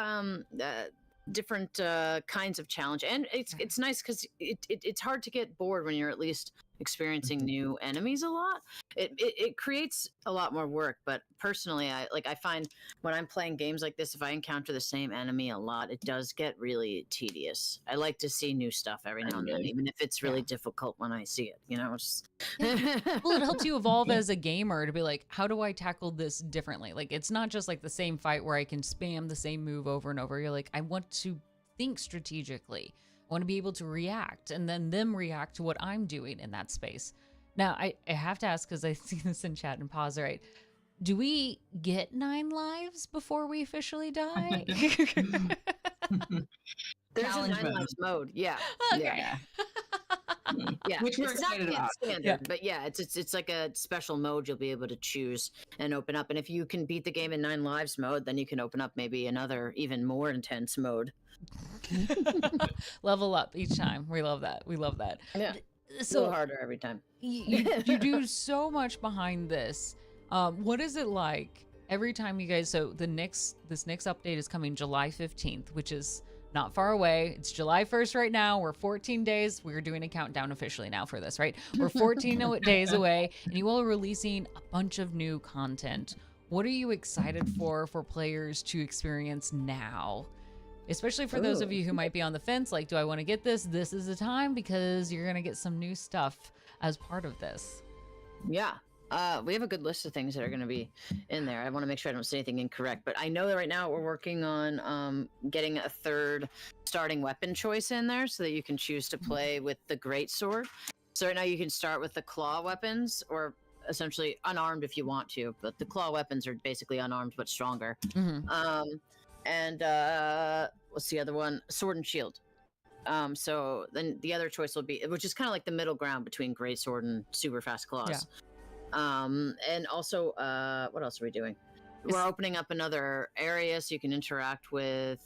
different kinds of challenge, and it's nice because it's hard to get bored when you're at least experiencing new enemies a lot. It creates a lot more work, but personally, I find when I'm playing games like this, if I encounter the same enemy a lot, it does get really tedious. I like to see new stuff every now and then, even if it's really difficult when I see it. It's Well, it helps you evolve as a gamer to be like, how do I tackle this differently? Like, it's not just like the same fight where I can spam the same move over and over. You're like, I want to think strategically. I want to be able to react and then them react to what I'm doing in that space. Now, I have to ask, because I see this in chat and pause, right? Do we get 9 lives before we officially die? There's a 9 lives mode. Yeah. Okay. Yeah. Yeah, Which we're it's not excited about. standard, but yeah, it's like a special mode you'll be able to choose and open up. And if you can beat the game in 9 lives mode, then you can open up maybe another even more intense mode. Level up each time. We love that. We love that. Yeah, So so harder every time. you do so much behind this. What is it like every time you guys? So this next update is coming July 15th, which is not far away. It's July 1st right now. We're 14 days. We're doing a countdown officially now for this, right? We're 14 days away, and you all are releasing a bunch of new content. What are you excited for players to experience now? Especially for those of you who might be on the fence, like, do I want to get this? This is the time, because you're going to get some new stuff as part of this. Yeah. We have a good list of things that are going to be in there. I want to make sure I don't say anything incorrect, but I know that right now we're working on getting a third starting weapon choice in there so that you can choose to play with the greatsword. So right now you can start with the claw weapons, or essentially unarmed if you want to, but the claw weapons are basically unarmed but stronger. And what's the other one? Sword and shield. So then the other choice will be, which is kind of like the middle ground between greatsword and super fast claws. Yeah. And also, what else are we doing? We're opening up another area so you can interact with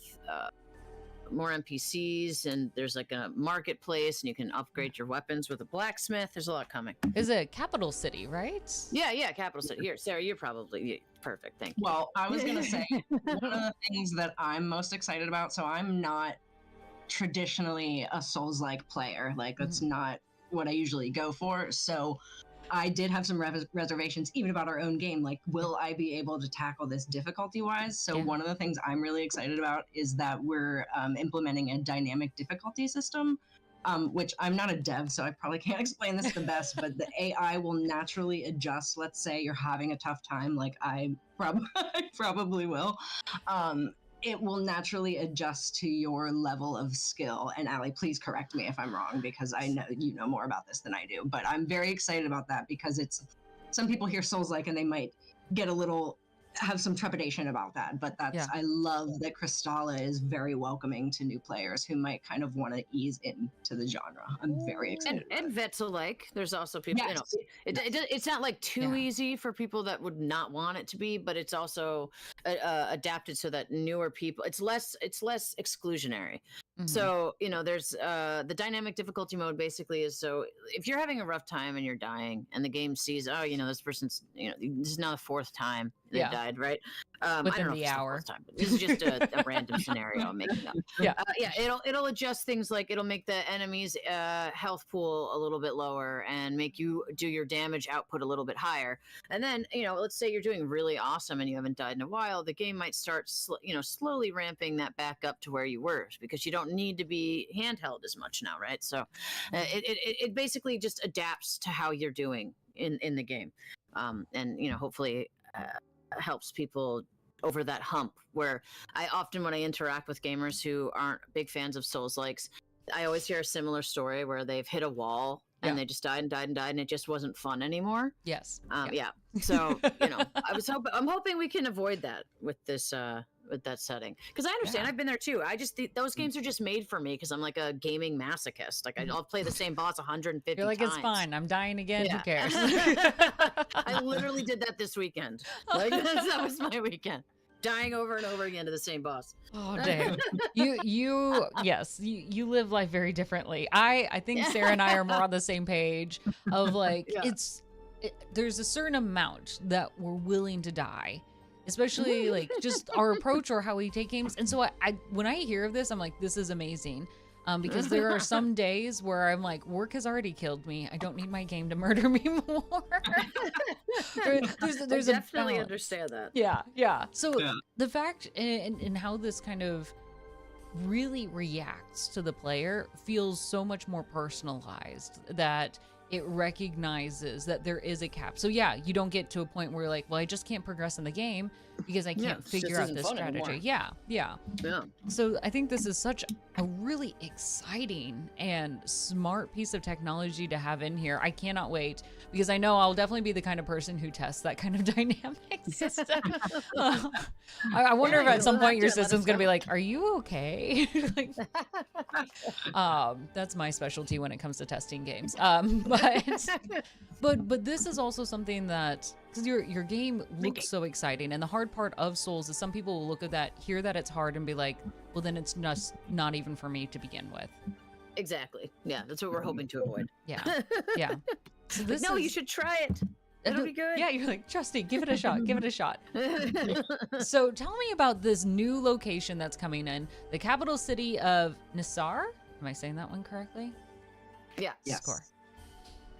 more NPCs, and there's like a marketplace, and you can upgrade your weapons with a blacksmith. There's a lot coming. Is it capital city, right? Yeah, capital city. Here, Sarah, you're probably perfect. Thank you. Well, I was gonna say one of the things that I'm most excited about. So I'm not traditionally a Souls-like player. Like that's not what I usually go for. So I did have some reservations even about our own game. Like, will I be able to tackle this difficulty-wise? So one of the things I'm really excited about is that we're implementing a dynamic difficulty system, which I'm not a dev, so I probably can't explain this the best, but the AI will naturally adjust. Let's say you're having a tough time, like I probably will. It will naturally adjust to your level of skill. And Allie, please correct me if I'm wrong, because I know you know more about this than I do. But I'm very excited about that, because it's, some people hear Souls-like and they might get have some trepidation about that. But I love that Crystalla is very welcoming to new players who might kind of want to ease into the genre. I'm very excited. And vets alike. There's also people, it's not like too easy for people that would not want it to be, but it's also adapted so that newer people, it's less exclusionary. So, there's the dynamic difficulty mode basically is, so if you're having a rough time and you're dying and the game sees, this person's, this is now the 4th time they died, right? Within the hour. Time, but this is just a random scenario I'm making up. It'll adjust things, like it'll make the enemy's health pool a little bit lower and make you do your damage output a little bit higher. And then, let's say you're doing really awesome and you haven't died in a while, the game might start, slowly ramping that back up to where you were, because you don't need to be handheld as much now, right? So it basically just adapts to how you're doing in the game, and hopefully helps people over that hump. Where I often, when I interact with gamers who aren't big fans of Souls-likes, I always hear a similar story where they've hit a wall and they just died and it just wasn't fun anymore. Yes. So I'm hoping we can avoid that with this with that setting, because I understand. I've been there too. I just those games are just made for me, because I'm like a gaming masochist. Like I'll play the same boss 150 You're like, times. it's fine, I'm dying again, who cares? I literally did that this weekend. Like that was my weekend, dying over and over again to the same boss. Oh dang. You live life very differently. I think Sarah and I are more on the same page of like, there's a certain amount that we're willing to die. especially like just our approach or how we take games. And so I when I hear of this, I'm like, this is amazing. Because there are some days where I'm like, work has already killed me. I don't need my game to murder me more. there's I a definitely balance. understand that. Yeah. So Yeah. the fact and how this kind of really reacts to the player feels so much more personalized, that it recognizes that there is a cap. So yeah, you don't get to a point where you're like, well, I just can't progress in the game because I can't it just figure out isn't this fun strategy. anymore. Yeah. Yeah. So I think this is such a really exciting and smart piece of technology to have in here. I cannot wait, because I know I'll definitely be the kind of person who tests that kind of dynamic system. I wonder if Yeah, at some you'll point have your to let us system's going to be know. like, are you okay? Like, that's my specialty when it comes to testing games. But this is also something that, because your game looks so exciting, and the hard part of Souls is some people will look at that, hear that it's hard, and be like, well, then it's just not even for me to begin with. Exactly. Yeah, that's what we're hoping to avoid. Yeah. So this No, is, you should try it. It'll be good. Yeah, you're like, trust me, give it a shot. Give it a shot. So tell me about this new location that's coming in, the capital city of Nisar. Am I saying that one correctly? Yeah. Yes. Score.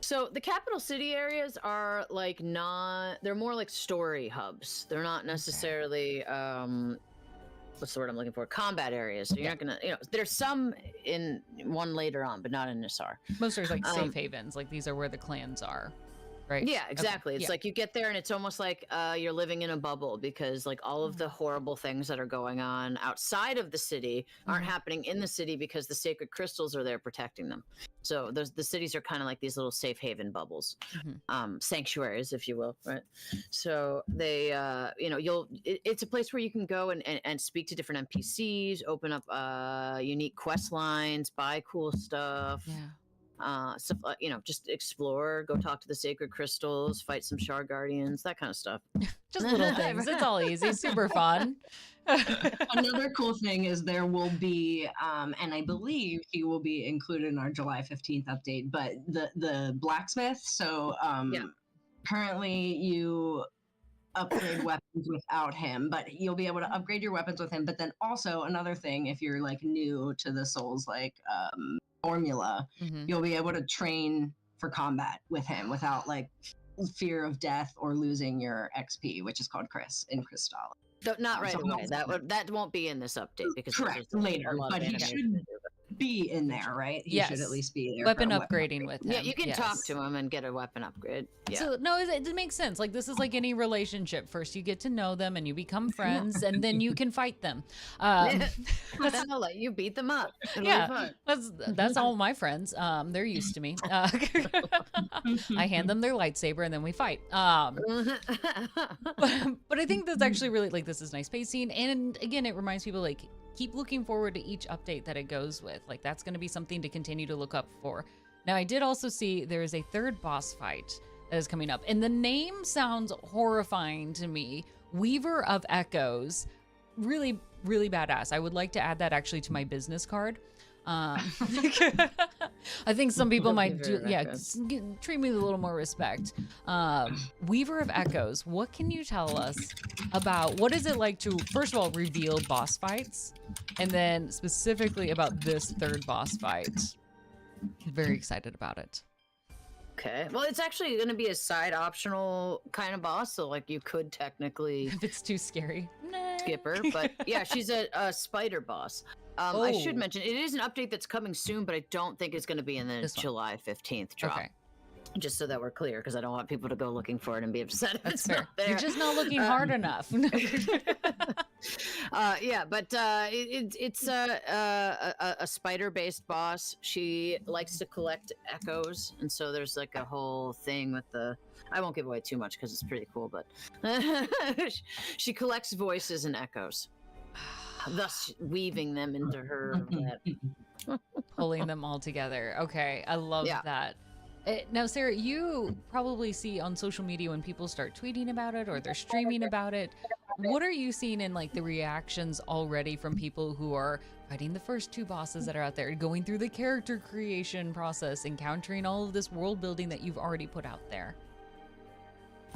So the capital city areas are like they're more like story hubs. They're not necessarily what's the word I'm looking for? Combat areas. So you're not gonna, there's some in one later on, but not in Nisar. Most are like safe havens. Like these are where the clans are, right? Yeah, exactly. Okay. It's like you get there and it's almost like you're living in a bubble, because like all of the horrible things that are going on outside of the city aren't happening in the city, because the sacred crystals are there protecting them. So the cities are kind of like these little safe haven bubbles, sanctuaries, if you will, right? So they, it's a place where you can go and speak to different NPCs, open up unique quest lines, buy cool stuff. Yeah. Stuff, just explore, go talk to the sacred crystals, fight some shard guardians, that kind of stuff. Just little things. It's all easy, super fun. Another cool thing is there will be, and I believe he will be included in our July 15th update, but the blacksmith. So currently you upgrade weapons without him, but you'll be able to upgrade your weapons with him. But then also another thing, if you're like new to the Souls like formula, you'll be able to train for combat with him without like fear of death or losing your XP, which is called Chris in Crystal. Not right away. That won't be in this update, because Correct, later, but he should be in there, right? He should at least be there. Weapon upgrading with him. Yeah, you can talk to him and get a weapon upgrade. Yeah. So no, it makes sense. Like this is like any relationship. First you get to know them and you become friends, and then you can fight them. Then I'll let you beat them up. It'll be fun. That's all my friends. They're used to me. I hand them their lightsaber and then we fight. But I think that's actually really, like, this is nice pacing, and again, it reminds people like, keep looking forward to each update that it goes with. Like that's going to be something to continue to look up for. Now, I did also see there is a third boss fight that is coming up, and the name sounds horrifying to me. Weaver of Echoes. Really, really badass. I would like to add that actually to my business card. I think some people might do, treat me with a little more respect. Weaver of Echoes, what can you tell us about, what is it like to, first of all, reveal boss fights, and then specifically about this third boss fight? Very excited about it. Okay. Well, it's actually going to be a side optional kind of boss, so like you could technically if it's too scary, skip her, but yeah, she's a spider boss. I should mention it is an update that's coming soon, but I don't think it's going to be in the July 15th drop. Okay. Just so that we're clear, because I don't want people to go looking for it and be upset if it's not there. You're just not looking hard enough. Yeah, but it's a spider-based boss. She likes to collect echoes, and so there's like a whole thing with the. I won't give away too much because it's pretty cool, but she collects voices and echoes, thus weaving them into her. Pulling them all together. Okay, I love that. Now, Sarah, you probably see on social media when people start tweeting about it or they're streaming about it. What are you seeing in like the reactions already from people who are fighting the first two bosses that are out there, going through the character creation process, encountering all of this world building that you've already put out there?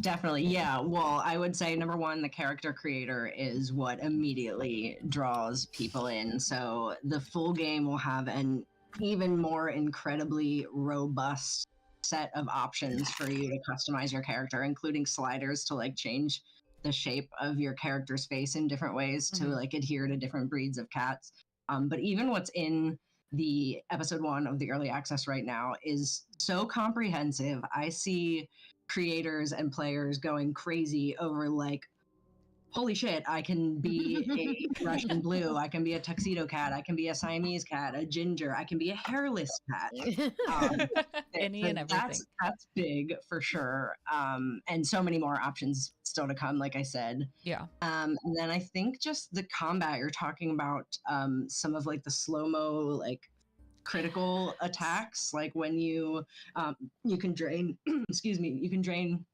Definitely. Yeah. Well, I would say number one, the character creator is what immediately draws people in. So the full game will have an even more incredibly robust set of options for you to customize your character, including sliders to like change the shape of your character's face in different ways to like adhere to different breeds of cats. But even what's in the episode 1 of the early access right now is so comprehensive. I see creators and players going crazy over like, holy shit, I can be a Russian blue, I can be a tuxedo cat, I can be a Siamese cat, a ginger, I can be a hairless cat. Any and everything. That's big for sure. And so many more options still to come, like I said. Yeah. And then I think just the combat, you're talking about some of like the slow-mo, like critical attacks, like when you can drain excuse me, you can drain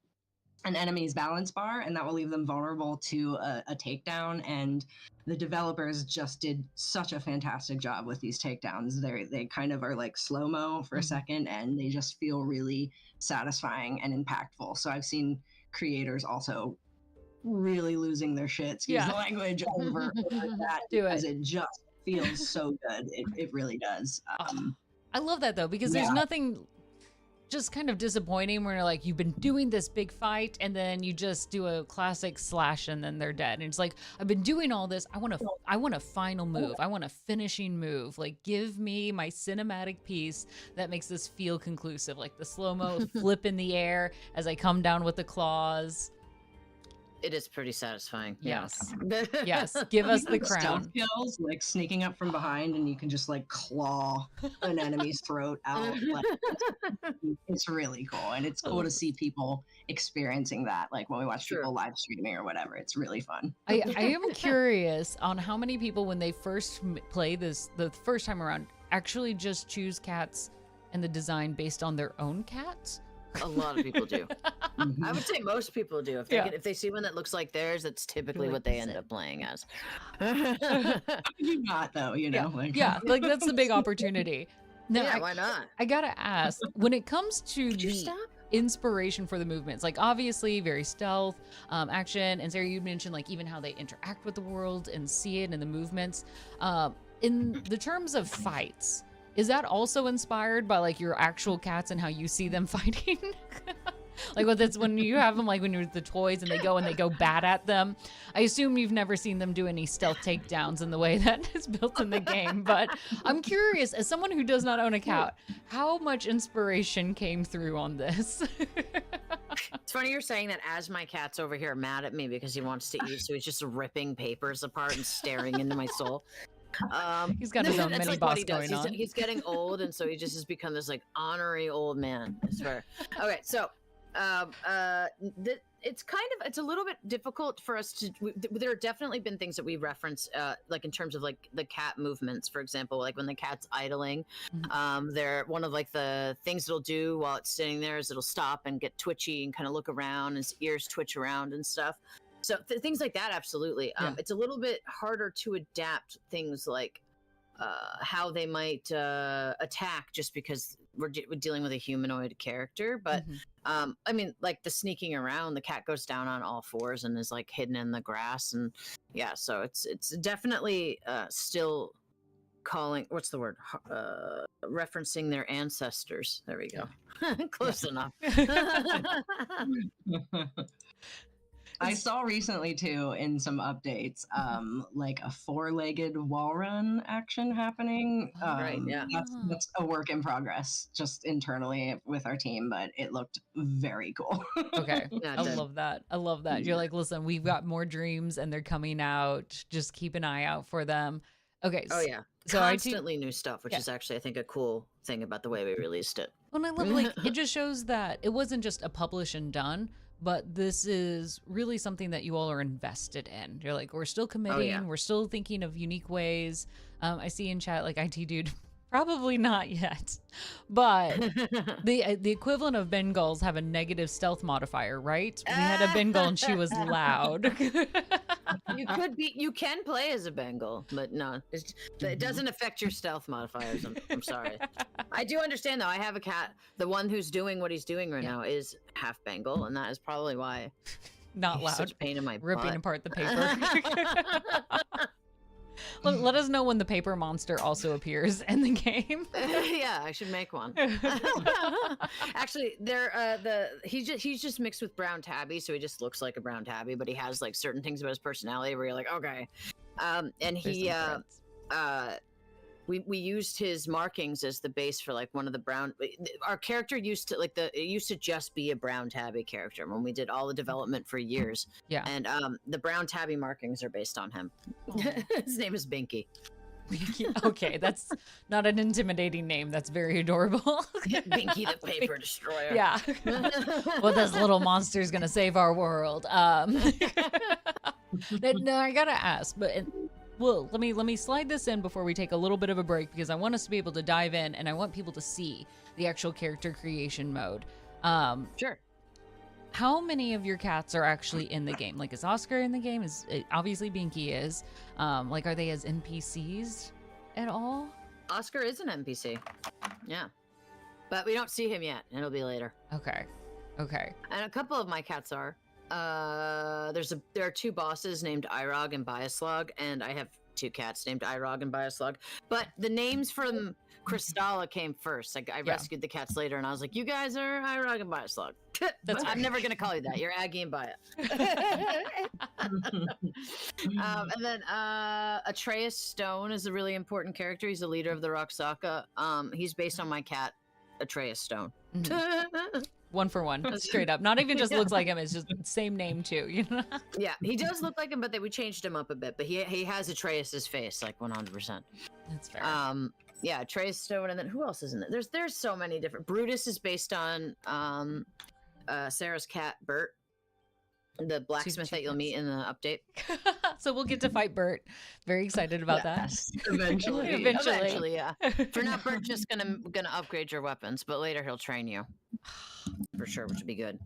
an enemy's balance bar and that will leave them vulnerable to a takedown. And the developers just did such a fantastic job with these takedowns. They kind of are like slow-mo for a second and they just feel really satisfying and impactful. So I've seen creators also really losing their shit, excuse the language, over that because it just feels so good. It really does. I love that though, because there's nothing just kind of disappointing where like you've been doing this big fight and then you just do a classic slash and then they're dead. And it's like, I've been doing all this. I want a final move. I want a finishing move. Like, give me my cinematic piece that makes this feel conclusive. Like the slow-mo flip in the air as I come down with the claws. It is pretty satisfying. Yes. Yes. Give us the crown. Stealth kills, like sneaking up from behind and you can just like claw an enemy's throat out. Like, it's really cool. And it's cool to see people experiencing that. Like when we watch people live streaming or whatever, it's really fun. I am curious on how many people, when they first play this the first time around, actually just choose cats and the design based on their own cats. A lot of people do. I would say most people do. If they see one that looks like theirs, that's typically what they end up playing as. You not though, you know. Like that's the big opportunity. Now, why not? I gotta ask, when it comes to the inspiration for the movements, like obviously very stealth, action, and Sarah, you mentioned like even how they interact with the world and see it in the movements. In the terms of fights, is that also inspired by like your actual cats and how you see them fighting? Like when you have them, like when you're the toys and they go bad at them. I assume you've never seen them do any stealth takedowns in the way that is built in the game, but I'm curious, as someone who does not own a cat, how much inspiration came through on this? It's funny you're saying that as my cat's over here mad at me because he wants to eat, so he's just ripping papers apart and staring into my soul. He's got his own mini boss going on. He's getting old, and so he just has become this like honorary old man, I swear. Okay, so it's a little bit difficult for us to. There have definitely been things that we reference, like in terms of like the cat movements, for example, like when the cat's idling. They're one of like the things it'll do while it's sitting there is it'll stop and get twitchy and kind of look around, and his ears twitch around and stuff. So things like that, absolutely. It's a little bit harder to adapt things like how they might attack, just because we're dealing with a humanoid character. But I mean, like the sneaking around, the cat goes down on all fours and is like hidden in the grass, and so it's definitely still calling. What's the word? Referencing their ancestors. There we go. Close enough. I saw recently too in some updates, like a 4-legged wall run action happening. That's a work in progress just internally with our team, but it looked very cool. Okay. I love that. I love that. You're like, listen, we've got more dreams and they're coming out. Just keep an eye out for them. Okay. Oh yeah. So constantly new stuff, which is actually, I think, a cool thing about the way we released it. Well, I love, like, it just shows that it wasn't just a publish and done, but this is really something that you all are invested in. You're like, we're still committing. We're still thinking of unique ways. I see in chat, like, IT dude, probably not yet. But the equivalent of Bengals have a negative stealth modifier, right? We had a Bengal and she was loud. You can play as a Bengal, but no, it doesn't affect your stealth modifiers. I'm sorry. I do understand though. I have a cat. The one who's doing what he's doing right now is half Bengal, and that is probably why Not he's loud. such a pain in my Ripping butt. apart the paper. Let us know when the paper monster also appears in the game. Yeah, I should make one. Actually, he's just mixed with brown tabby, so he just looks like a brown tabby, but he has like certain things about his personality where you're like, okay. And he we used his markings as the base for like one of the brown. Our character used to it used to just be a brown tabby character when we did all the development for years. Yeah. And the brown tabby markings are based on him. His name is Binky. Okay, that's not an intimidating name. That's very adorable. Binky the Paper Destroyer. Yeah. Well, this little monster's gonna save our world. No, I gotta ask, but. Well, let me slide this in before we take a little bit of a break because I want us to be able to dive in and I want people to see the actual character creation mode. Sure. How many of your cats are actually in the game? Like, is Oscar in the game? Is obviously Binky is. Like, are they as NPCs at all? Oscar is an NPC. Yeah, but we don't see him yet. It'll be later. Okay. And a couple of my cats are. There are two bosses named Irog and Biaslog, and I have two cats named Irog and Biaslog. But the names from Kristalla came first. Like I rescued the cats later, and I was like, "You guys are Irog and Biaslog." I'm never gonna call you that. You're Aggie and Bia. And then Atreus Stone is a really important character. He's the leader of the Roxaka. He's based on my cat, Atreus Stone. Mm-hmm. One for one, straight up. Not even just looks like him; it's just same name too. You know? Yeah, he does look like him, but we changed him up a bit. But he has Atreus's face, like 100%. That's fair. Yeah, Atreus Stone, and then who else is in it? There's so many different. Brutus is based on Sarah's cat Bert, the blacksmith that you'll meet in the update. So we'll get to fight Bert. Very excited about that. Eventually, yeah. For now, Bert's just gonna upgrade your weapons, but later he'll train you for sure, which would be good.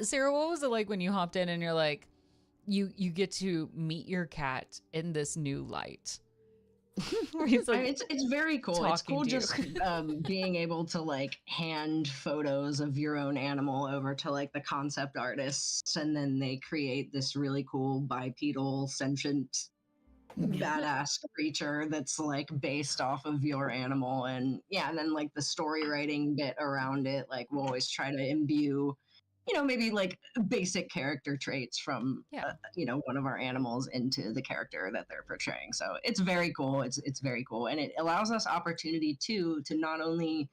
Sarah, what was it like when you hopped in and you're like, you get to meet your cat in this new light? It's very cool. It's cool just you. being able to like hand photos of your own animal over to like the concept artists, and then they create this really cool bipedal sentient badass creature that's like based off of your animal. And yeah, and then like the story writing bit around it, like we'll always try to imbue, you know, maybe like basic character traits from you know, one of our animals into the character that they're portraying. So it's very cool. It's very cool, and it allows us opportunity too to not only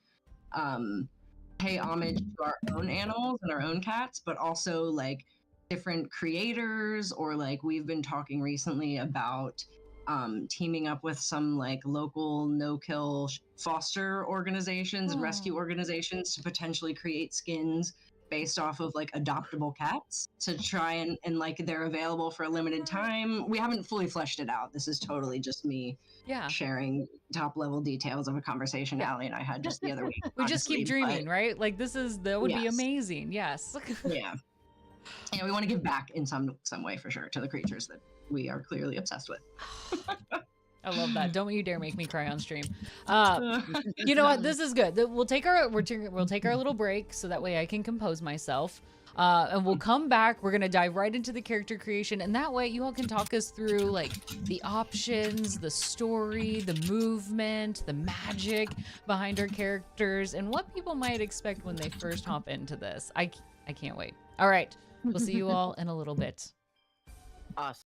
pay homage to our own animals and our own cats, but also like different creators, or like we've been talking recently about teaming up with some like local no-kill foster organizations and rescue organizations to potentially create skins based off of like adoptable cats to try and like they're available for a limited time. We haven't fully fleshed it out. This is totally just me sharing top level details of a conversation Allie and I had just the other week. We just keep dreaming, right? Like that would be amazing. Yes. Yeah, we want to give back in some way for sure to the creatures that we are clearly obsessed with. I love that. Don't you dare make me cry on stream. You know what? This is good. We'll take our little break so that way I can compose myself. And we'll come back. We're gonna dive right into the character creation, and that way you all can talk us through like the options, the story, the movement, the magic behind our characters, and what people might expect when they first hop into this. I can't wait. All right, we'll see you all in a little bit. Awesome.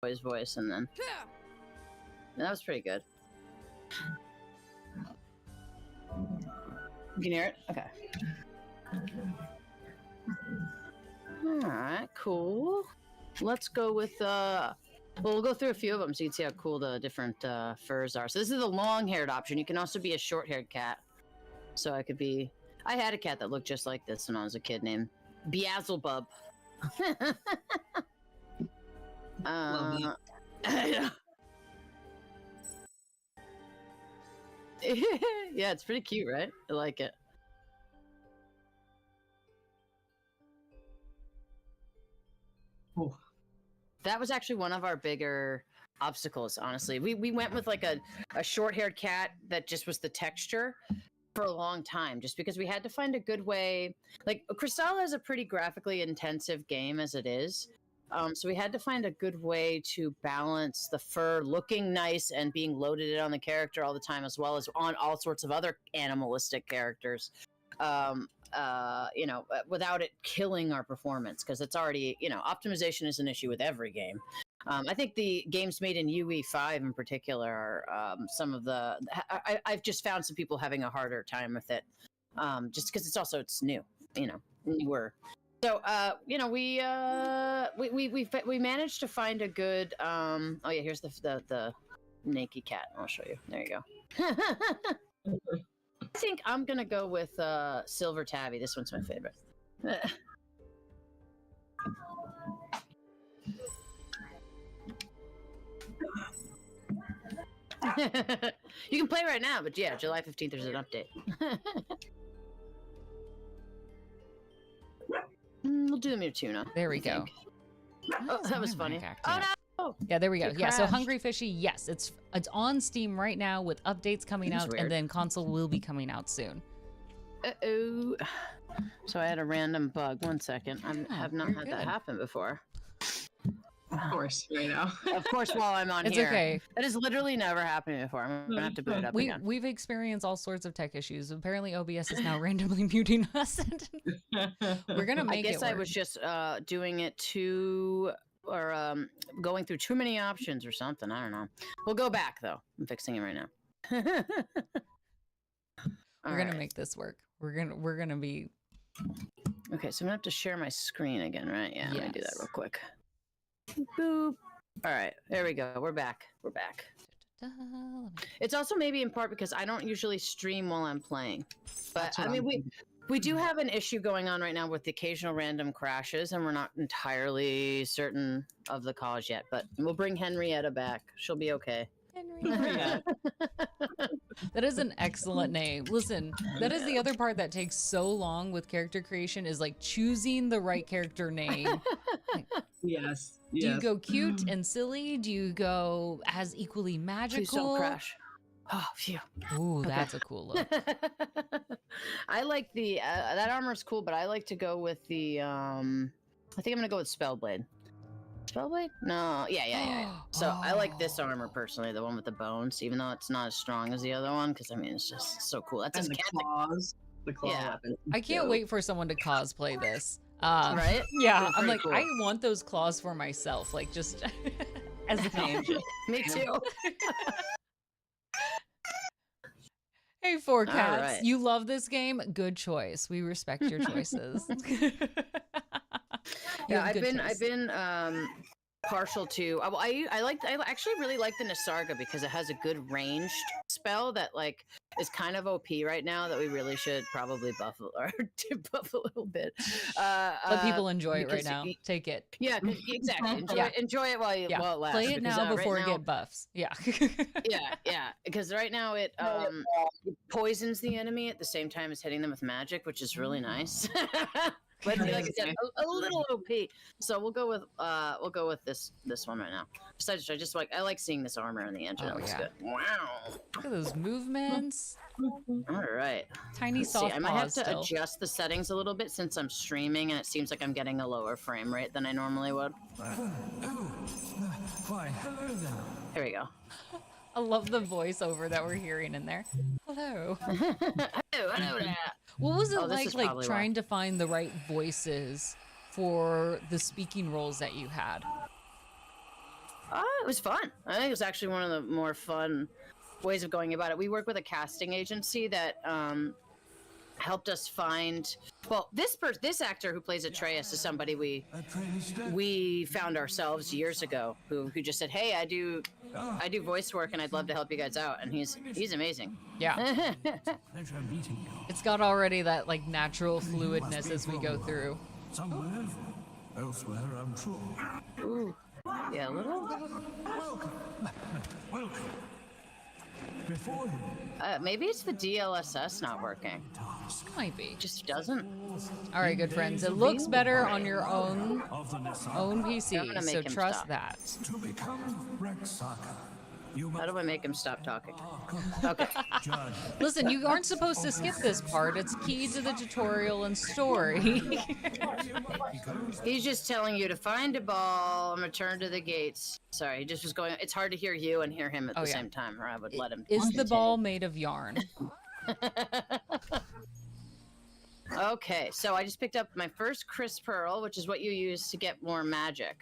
boy's voice, and then that was pretty good. You can hear it? Okay. Alright, cool. Let's go with, well, we'll go through a few of them so you can see how cool the different furs are. So this is the long-haired option. You can also be a short-haired cat. So I could be... I had a cat that looked just like this when I was a kid named Beelzebub. Yeah, it's pretty cute, right? I like it. Ooh. That was actually one of our bigger obstacles, honestly. We went with like a short-haired cat that just was the texture for a long time, just because we had to find a good way. Like, Crystal is a pretty graphically intensive game as it is. So we had to find a good way to balance the fur looking nice and being loaded in on the character all the time, as well as on all sorts of other animalistic characters. You know, without it killing our performance, because it's already, you know, optimization is an issue with every game. I think the games made in UE5 in particular, some of the I've just found some people having a harder time with it, just because it's new, you know, newer. So you know, we managed to find a good. Oh yeah, here's the naked cat. I'll show you. There you go. I think I'm gonna go with Silver Tabby. This one's my favorite. You can play right now, but yeah, July 15th there's an update. We'll do the Mewtwo. There we go. Oh, that was funny. Oh no! Yeah, there we go. It Yeah, so crashed. Hungry Fishy, yes, it's on Steam right now with updates coming That's out, weird. and then console will be coming out soon. Uh-oh. So I had a random bug. 1 second. I have not you're had good. that happen before. Of course, right now. Of course, while I'm on It's here. okay. That has literally never happened before. I'm gonna have to boot it up again. We've experienced all sorts of tech issues. Apparently, OBS is now randomly muting us. We're gonna make it I guess I work. was just doing it too, or going through too many options or something. I don't know. We'll go back though. I'm fixing it right now. We're gonna make this work. We're gonna be. Okay, so I'm gonna have to share my screen again, right? Yeah, let me do that Yes. real quick. Boop. All right, there we go. We're back. We're back. It's also maybe in part because I don't usually stream while I'm playing. But That's what I mean, I'm we do have an issue going on right now with the occasional random crashes, and we're not entirely certain of the cause yet. But we'll bring Henrietta back. She'll be okay. Henrietta. That is an excellent name. Listen, that is the other part that takes so long with character creation is like choosing the right character name. Yes. Do you go cute and silly? Do you go as equally Please don't magical? crash. Oh, phew. Ooh, that's a cool look. I like the that armor's cool, but I like to go with the I think I'm gonna go with Spellblade. Spellblade? No, yeah. So I like this armor personally, the one with the bones, even though it's not as strong as the other one, because I mean it's just so cool. That's And his the cat, claws. The claw Yeah. weapon. I can't wait for someone to cosplay this. right? Yeah, It's I'm pretty like, cool. I want those claws for myself, like just as an Same. option. Me too. Hey, Four Cats, right. you love this game? Good choice. We respect your choices. You Yeah, have I've good been taste. partial to. I actually really like the Nisarga because it has a good ranged spell that like is kind of OP right now that we really should probably buff or buff a little bit. Let people enjoy it right because now. Take it. Yeah, exactly. Yeah. Enjoy it while Yeah. while it lasts. Play it because, now right before it now- get buffs. Yeah. yeah, because right now it poisons the enemy at the same time as hitting them with magic, which is really nice. But like I said, a little OP. So we'll go with this one right now. Besides, I like seeing this armor in the engine. Oh, It looks yeah. good. Wow. Look at those movements. All right. Tiny Let's see. soft I might have paws to still. adjust the settings a little bit since I'm streaming and it seems like I'm getting a lower frame rate than I normally would. Why, hello there. Here we go. I love the voiceover that we're hearing in there. Hello. Hello there. What was it Oh, this is like probably why. trying to find the right voices for the speaking roles that you had? It was fun. I think it was actually one of the more fun ways of going about it. We work with a casting agency that helped us find. Well, this actor who plays Atreus is somebody we found ourselves years ago. Who just said, "Hey, I do voice work, and I'd love to help you guys out." And he's amazing. Yeah. It's got already that like natural fluidness as we go through. Somewhere, elsewhere, I'm sure. Ooh. Yeah, a little. Welcome. Before you, Maybe it's the DLSS not working. Might be. Just doesn't. All right, good friends. It looks better on your own PC, so trust that. to become Rexaka, you How must do I make him stop talking? Okay. judge. Listen, you aren't supposed to skip this part. It's key to the tutorial and story. He's just telling you to find a ball and return to the gates. Sorry, he just was going. It's hard to hear you and hear him at the same time, or I would let him. Is the ball made of yarn? Okay, so I just picked up my first Crisp Pearl, which is what you use to get more magic.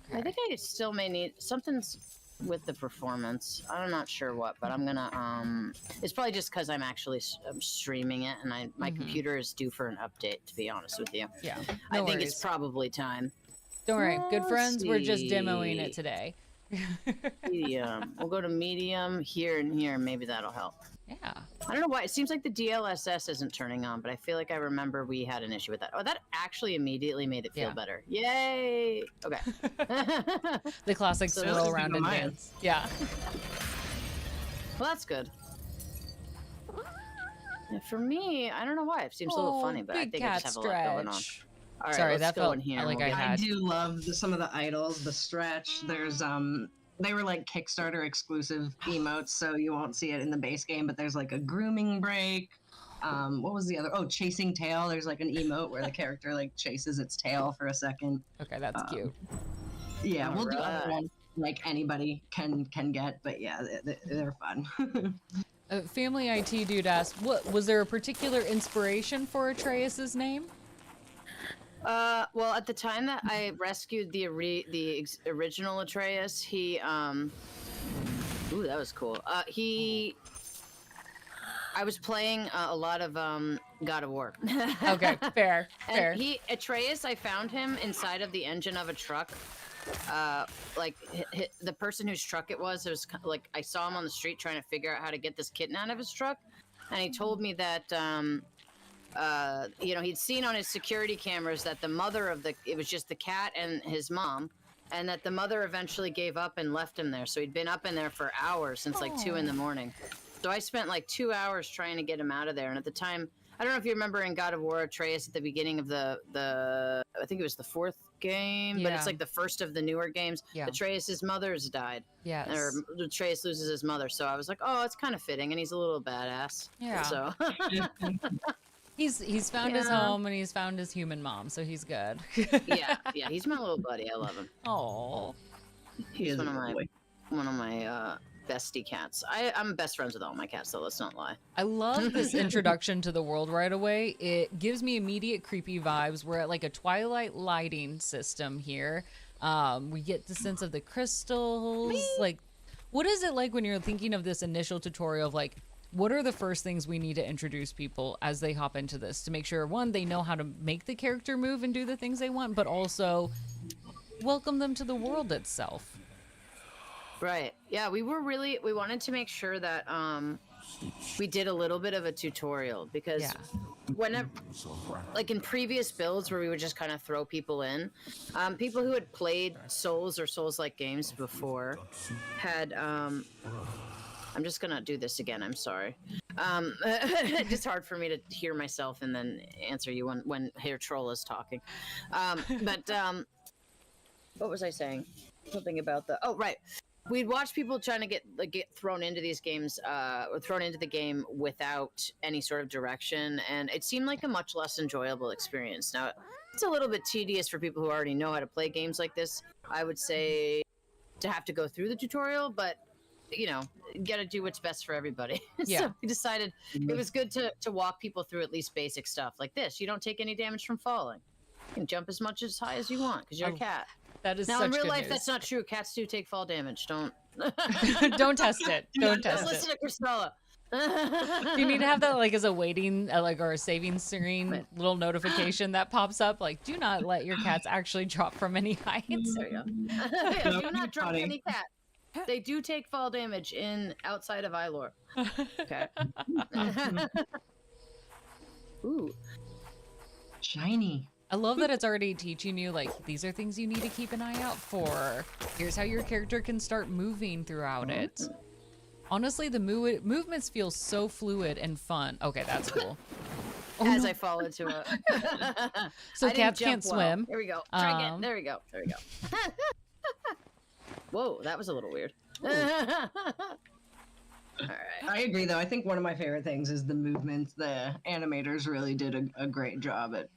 Okay. I think I still may need something's with the performance. I'm not sure what, but I'm gonna. It's probably just because I'm actually streaming it, and my computer is due for an update. To be honest with you, Yeah. I No think worries. it's probably time. Don't worry, good Let's friends. We're just see. demoing it today. Medium. We'll go to medium here and here. Maybe that'll help. Yeah. I don't know why. It seems like the DLSS isn't turning on, but I feel like I remember we had an issue with that. Oh, that actually immediately made it feel Yeah. better. Yay! Okay. The classic So swirl this is around even and mine. dance. Yeah. Well, that's good. Yeah, for me, I don't know why. It seems a little funny, but I big think I cat just have a lot going on. stretch. All right, Sorry, let's that go felt in here. like We'll I get- had- I do love some of the idols, the stretch. There's they were like Kickstarter exclusive emotes, so you won't see it in the base game, but there's like a grooming break. What was the other? Oh, chasing tail. There's like an emote where the character like chases its tail for a second. Okay, that's cute. Yeah, we'll do Alright. other ones like anybody can get, but yeah, they're fun. Family IT dude asked, "What was there a particular inspiration for Atreus's name?" Well, at the time that I rescued the original Atreus, he ooh, that was cool. I was playing a lot of God of War. Okay, fair, fair. And Atreus, I found him inside of the engine of a truck. Like the person whose truck it was like I saw him on the street trying to figure out how to get this kitten out of his truck, and he told me that he'd seen on his security cameras that the mother it was just the cat and his mom, and that the mother eventually gave up and left him there. So he'd been up in there for hours since like 2 a.m. So I spent like 2 hours trying to get him out of there. And at the time, I don't know if you remember in God of War, Atreus at the beginning of the I think it was the 4th game, but it's Yeah. like the first of the newer games. Yeah. Atreus's mother's died. Yes. Or Atreus loses his mother. So I was like, oh, it's kind of fitting, and he's a little badass. Yeah. So He's found his Yeah. home and he's found his human mom, so he's good. yeah, he's my little buddy. I love him. Oh. He's is one a of good my boy. bestie cats. I'm best friends with all my cats, so let's not lie. I love this introduction to the world right away. It gives me immediate creepy vibes. We're at like a twilight lighting system here. We get the sense of the crystals. Like, what is it like when you're thinking of this initial tutorial of like, what are the first things we need to introduce people as they hop into this to make sure, one, they know how to make the character move and do the things they want, but also welcome them to the world itself. Right. Yeah, we wanted to make sure that we did a little bit of a tutorial because Yeah. whenever, like in previous builds where we would just kind of throw people in, people who had played Souls or Souls-like games before had I'm just gonna do this again. I'm sorry. It's just hard for me to hear myself and then answer you when Hair Troll is talking. What was I saying? Something about right. We'd watch people trying to get thrown into these games, or thrown into the game without any sort of direction, and it seemed like a much less enjoyable experience. Now, it's a little bit tedious for people who already know how to play games like this. I would say to have to go through the tutorial, but you got to do what's best for everybody. Yeah. So we decided it was good to walk people through at least basic stuff like this. You don't take any damage from falling. You can jump as high as you want because you're a cat. That is Now, such in real good life, news. that's not true. Cats do take fall damage. Don't. Don't test it. Don't test it. Listen to Cristela. You need to have that like as a waiting, like, or a saving screen Right. little notification that pops up. Like, do not let your cats actually drop from any heights. There you go. That Do would be not drop funny. any cat. They do take fall damage in outside of Ilor. Okay. Ooh. Shiny. I love that it's already teaching you, like, these are things you need to keep an eye out for. Here's how your character can start moving throughout it. Honestly, the movements feel so fluid and fun. Okay, that's cool. Oh, As no. I fall into it. So I didn't cats jump can't well. swim. There we go. Try again. Um, There we go. There we go. Whoa, that was a little weird. All right. I agree, though. I think one of my favorite things is the movements. The animators really did a great job at.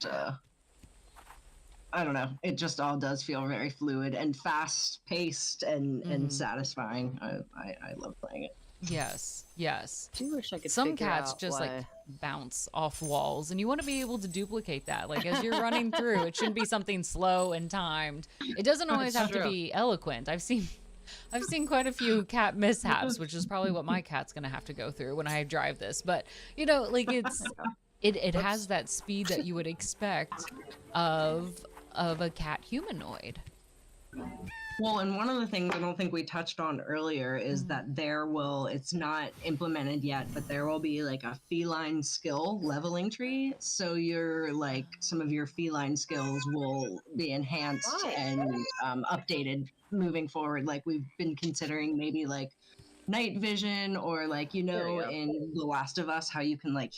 I don't know. It just all does feel very fluid and fast paced and satisfying. I love playing it. Yes, yes. I do wish I could Some figure cats out just why. like bounce off walls, and you want to be able to duplicate that. Like as you're running through, it shouldn't be something slow and timed. It doesn't always have to true. be eloquent. I've seen quite a few cat mishaps, which is probably what my cat's gonna have to go through when I drive this. But you know, like it has that speed that you would expect of a cat humanoid. Well, and one of the things I don't think we touched on earlier is that it's not implemented yet, but there will be like a feline skill leveling tree. So some of your feline skills will be enhanced and updated moving forward. Like we've been considering maybe like night vision or like, There we go. in The Last of Us, how you can like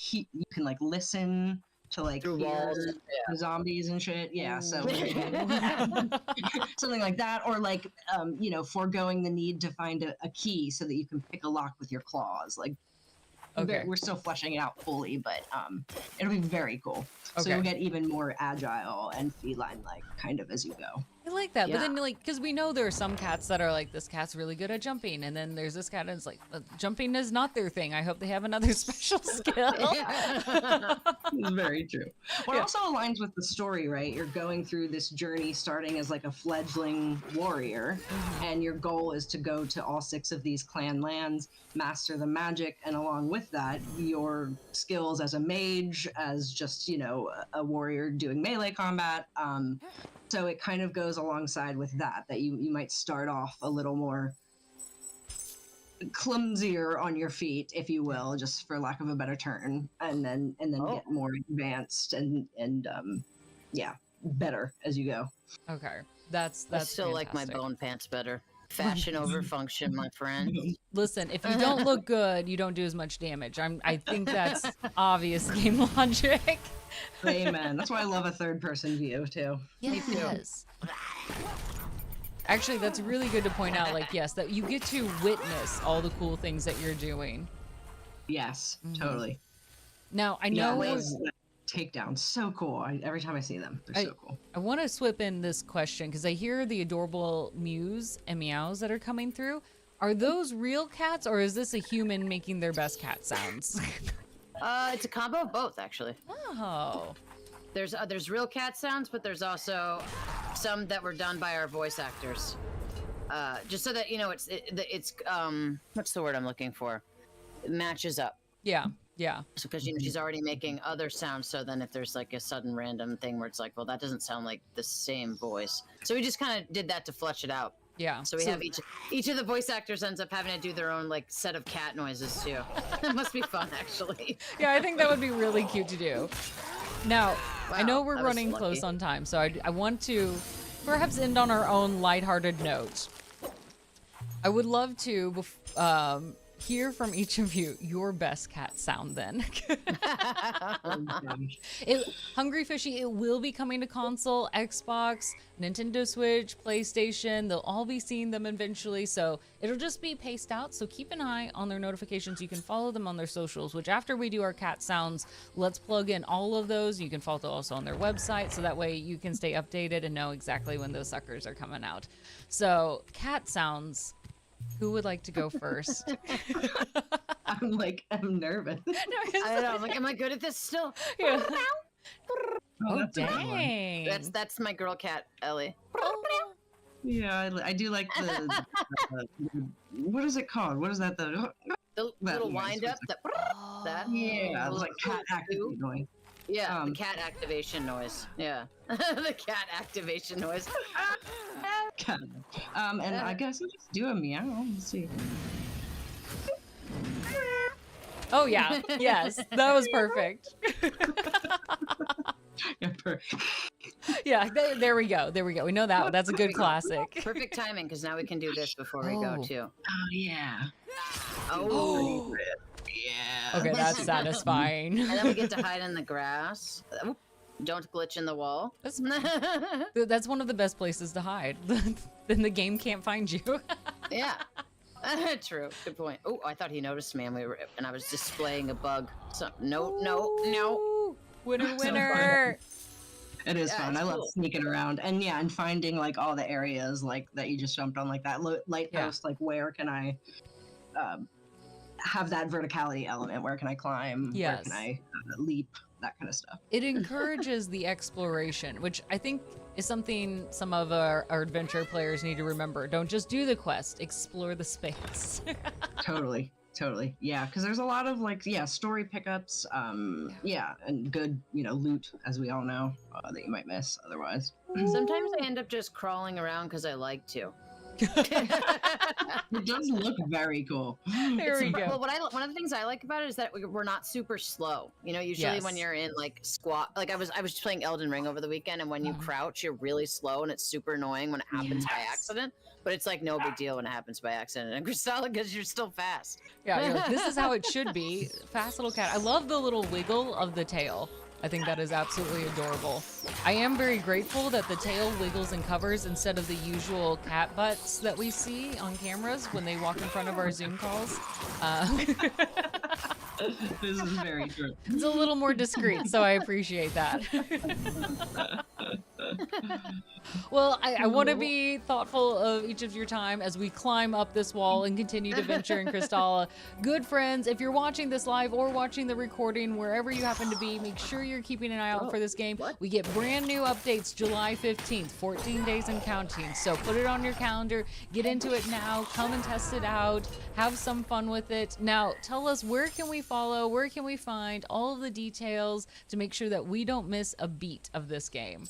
listen to like Through hear walls, the zombies and shit. Yeah. So something like that, or like foregoing the need to find a key so that you can pick a lock with your claws. Like Okay. we're still fleshing it out fully, but it'll be very cool. So Okay. you'll get even more agile and feline like kind of as you go. I like that, but Yeah. then like because we know there are some cats that are like, this cat's really good at jumping, and then there's this cat and it's like, jumping is not their thing. I hope they have another special skill. It's very true. Well, it also aligns with the story, right? You're going through this journey starting as like a fledgling warrior, and your goal is to go to all 6 of these clan lands, master the magic, and along with that, your skills as a mage, as just, a warrior doing melee combat. So it kind of goes alongside with that you might start off a little more clumsier on your feet, if you will, just for lack of a better term, and then get more advanced and better as you go. Okay, that's I still like my fantastic. bone pants better. Fashion over function, my friend. Listen, if you don't look good, you don't do as much damage. I think that's obvious game logic. Amen. That's why I love a third person view too. Yes. Actually, that's really good to point out. Like, yes, that you get to witness all the cool things that you're doing. Yes, totally. Now, I Yeah, know those takedowns, so cool. Every time I see them, they're so cool. I want to swip in this question because I hear the adorable mews and meows that are coming through. Are those real cats, or is this a human making their best cat sounds? It's a combo of both, actually. Oh. There's real cat sounds, but there's also some that were done by our voice actors. Just so that it's what's the word I'm looking for? It matches up. Yeah. Yeah. So because she's already making other sounds, so then if there's like a sudden random thing where it's like, well, that doesn't sound like the same voice. So we just kind of did that to flesh it out. Yeah. So we have each of the voice actors ends up having to do their own like set of cat noises too. It must be fun, actually. Yeah, I think that would be really cute to do. Now, I know we're that was running close lucky. on time, so I want to perhaps end on our own lighthearted note. I would love to hear from each of you your best cat sound then. Hungry Fishy, it will be coming to console, Xbox, Nintendo Switch, PlayStation. They'll all be seeing them eventually, so it'll just be paced out. So keep an eye on their notifications. You can follow them on their socials, which after we do our cat sounds, let's plug in all of those. You can follow also on their website, so that way you can stay updated and know exactly when those suckers are coming out. So cat sounds. Who would like to go first? I'm nervous. I know. I'm like, am I good at this still? Yeah. Oh, that's a good one. dang. That's my girl cat, Ellie. Oh, Yeah, I do like what is it called? What is that? The That little noise, wind up. That. Yeah, it's little- like cat activate noise. Yeah, the cat activation noise. Yeah, the cat activation noise. Cat. And I guess I'll just do a meow. Let's see. Oh yeah, yes, that was perfect. Yeah, Yeah, there we go. There we go. We know that one. That's a good classic. Perfect timing, because now we can do this before we go Oh. too. Oh yeah. Oh. Yeah. Okay, that's satisfying. And then we get to hide in the grass. Oop, don't glitch in the wall. That's one of the best places to hide. Then the game can't find you. Yeah. True. Good point. Oh, I thought he noticed me, and I was displaying a bug. So no. Ooh, winner, So winner. It is Yeah, fun. it's I love cool. sneaking around and and finding like all the areas like that you just jumped on, like that lightpost. Like where can I have that verticality element? Where can I climb? Yes. Where can I leap? That kind of stuff. It encourages the exploration, which I think is something some of our adventure players need to remember. Don't just do the quest, explore the space. Totally. Yeah, because there's a lot of like story pickups. And good loot, as we all know, that you might miss otherwise. Sometimes I end up just crawling around because I like to. It does look very cool. There we go. Well, one of the things I like about it is that we're not super slow. Usually Yes. when you're in like squat, like I was playing Elden Ring over the weekend, and when you crouch, you're really slow, and it's super annoying when it happens by accident. But it's like no big deal when it happens by accident. And Crystalla, because you're still fast. Yeah, you're like, this is how it should be. Fast little cat. I love the little wiggle of the tail. I think that is absolutely adorable. I am very grateful that the tail wiggles and covers instead of the usual cat butts that we see on cameras when they walk in front of our Zoom calls. This is very true. It's a little more discreet, so I appreciate that. Well, I want to be thoughtful of each of your time as we climb up this wall and continue to venture in Crystalla. Good friends, if you're watching this live or watching the recording, wherever you happen to be, make sure you're keeping an eye out for this game. We get brand new updates July 15th, 14 days and counting. So put it on your calendar, get into it now, come and test it out, have some fun with it. Now, tell us, where can we follow, where can we find all of the details to make sure that we don't miss a beat of this game?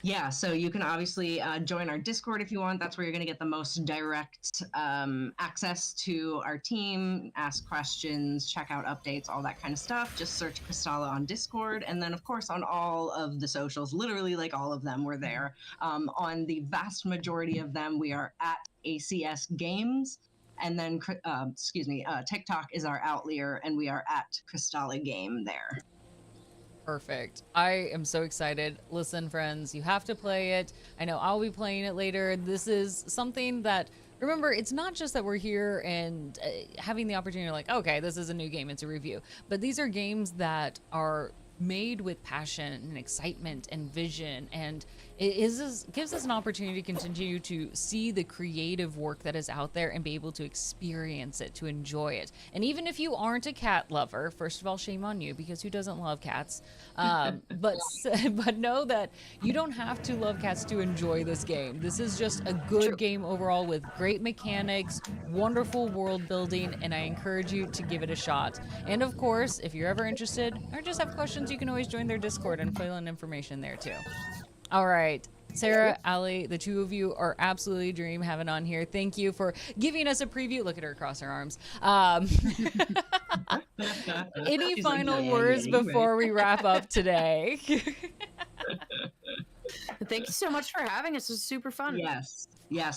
Yeah, so you can obviously join our Discord if you want. That's where you're going to get the most direct access to our team, ask questions, check out updates, all that kind of stuff. Just search Crystalla on Discord. And then, of course, on all of the socials, literally like all of them, we're there. On the vast majority of them, we are at ACS Games. And then, TikTok is our outlier, and we are at Crystalla Game there. Perfect. I am so excited. Listen, friends, you have to play it. I know I'll be playing it later. This is something that, remember, it's not just that we're here and having the opportunity, like, okay, this is a new game, it's a review. But these are games that are made with passion and excitement and vision, and it gives us an opportunity to continue to see the creative work that is out there and be able to experience it, to enjoy it. And even if you aren't a cat lover, first of all, shame on you, because who doesn't love cats? But know that you don't have to love cats to enjoy this game. This is just a good game overall with great mechanics, wonderful world building, and I encourage you to give it a shot. And of course, if you're ever interested or just have questions, you can always join their Discord and fill in information there too. All right. Sarah, Ali, the two of you are absolutely a dream having on here. Thank you for giving us a preview. Look at her cross her arms. Any final words before we wrap up today? Thank you so much for having us. It was super fun. Yes.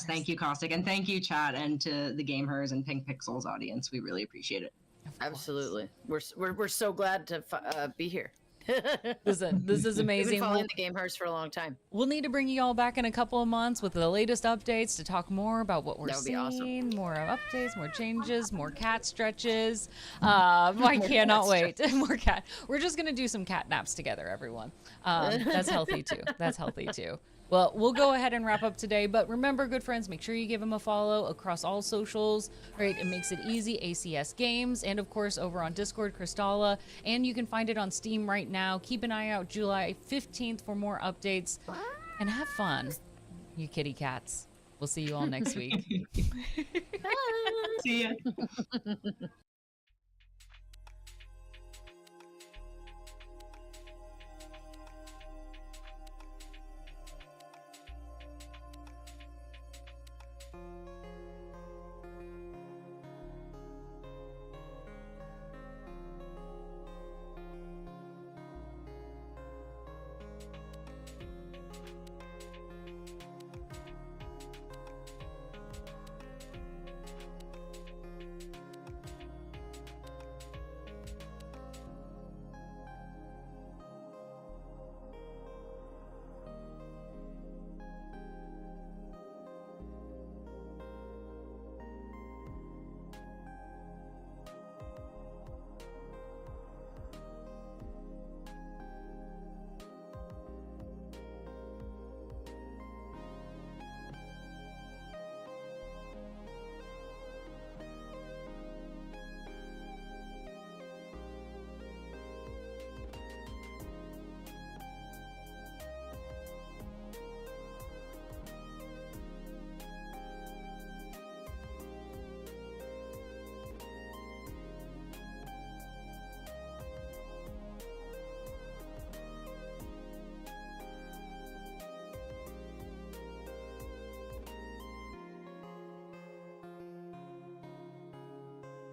Thank you, Caustic, and thank you, chat, and to the Gamers and PinkPixels audience. We really appreciate it. Absolutely. We're so glad to be here. Listen, this is amazing. We've been following the Gamers for a long time. We'll need to bring you all back in a couple of months with the latest updates to talk more about what we're That would be seeing, awesome. more updates, more changes, more cat stretches. I cannot wait. More cat. We're just gonna do some cat naps together, everyone. That's healthy too. That's healthy too. Well, we'll go ahead and wrap up today, but remember, good friends, make sure you give them a follow across all socials, right? It makes it easy, ACS Games, and of course over on Discord, Crystalla, and you can find it on Steam right now. Keep an eye out July 15th for more updates, and have fun. You kitty cats. We'll see you all next week. See ya.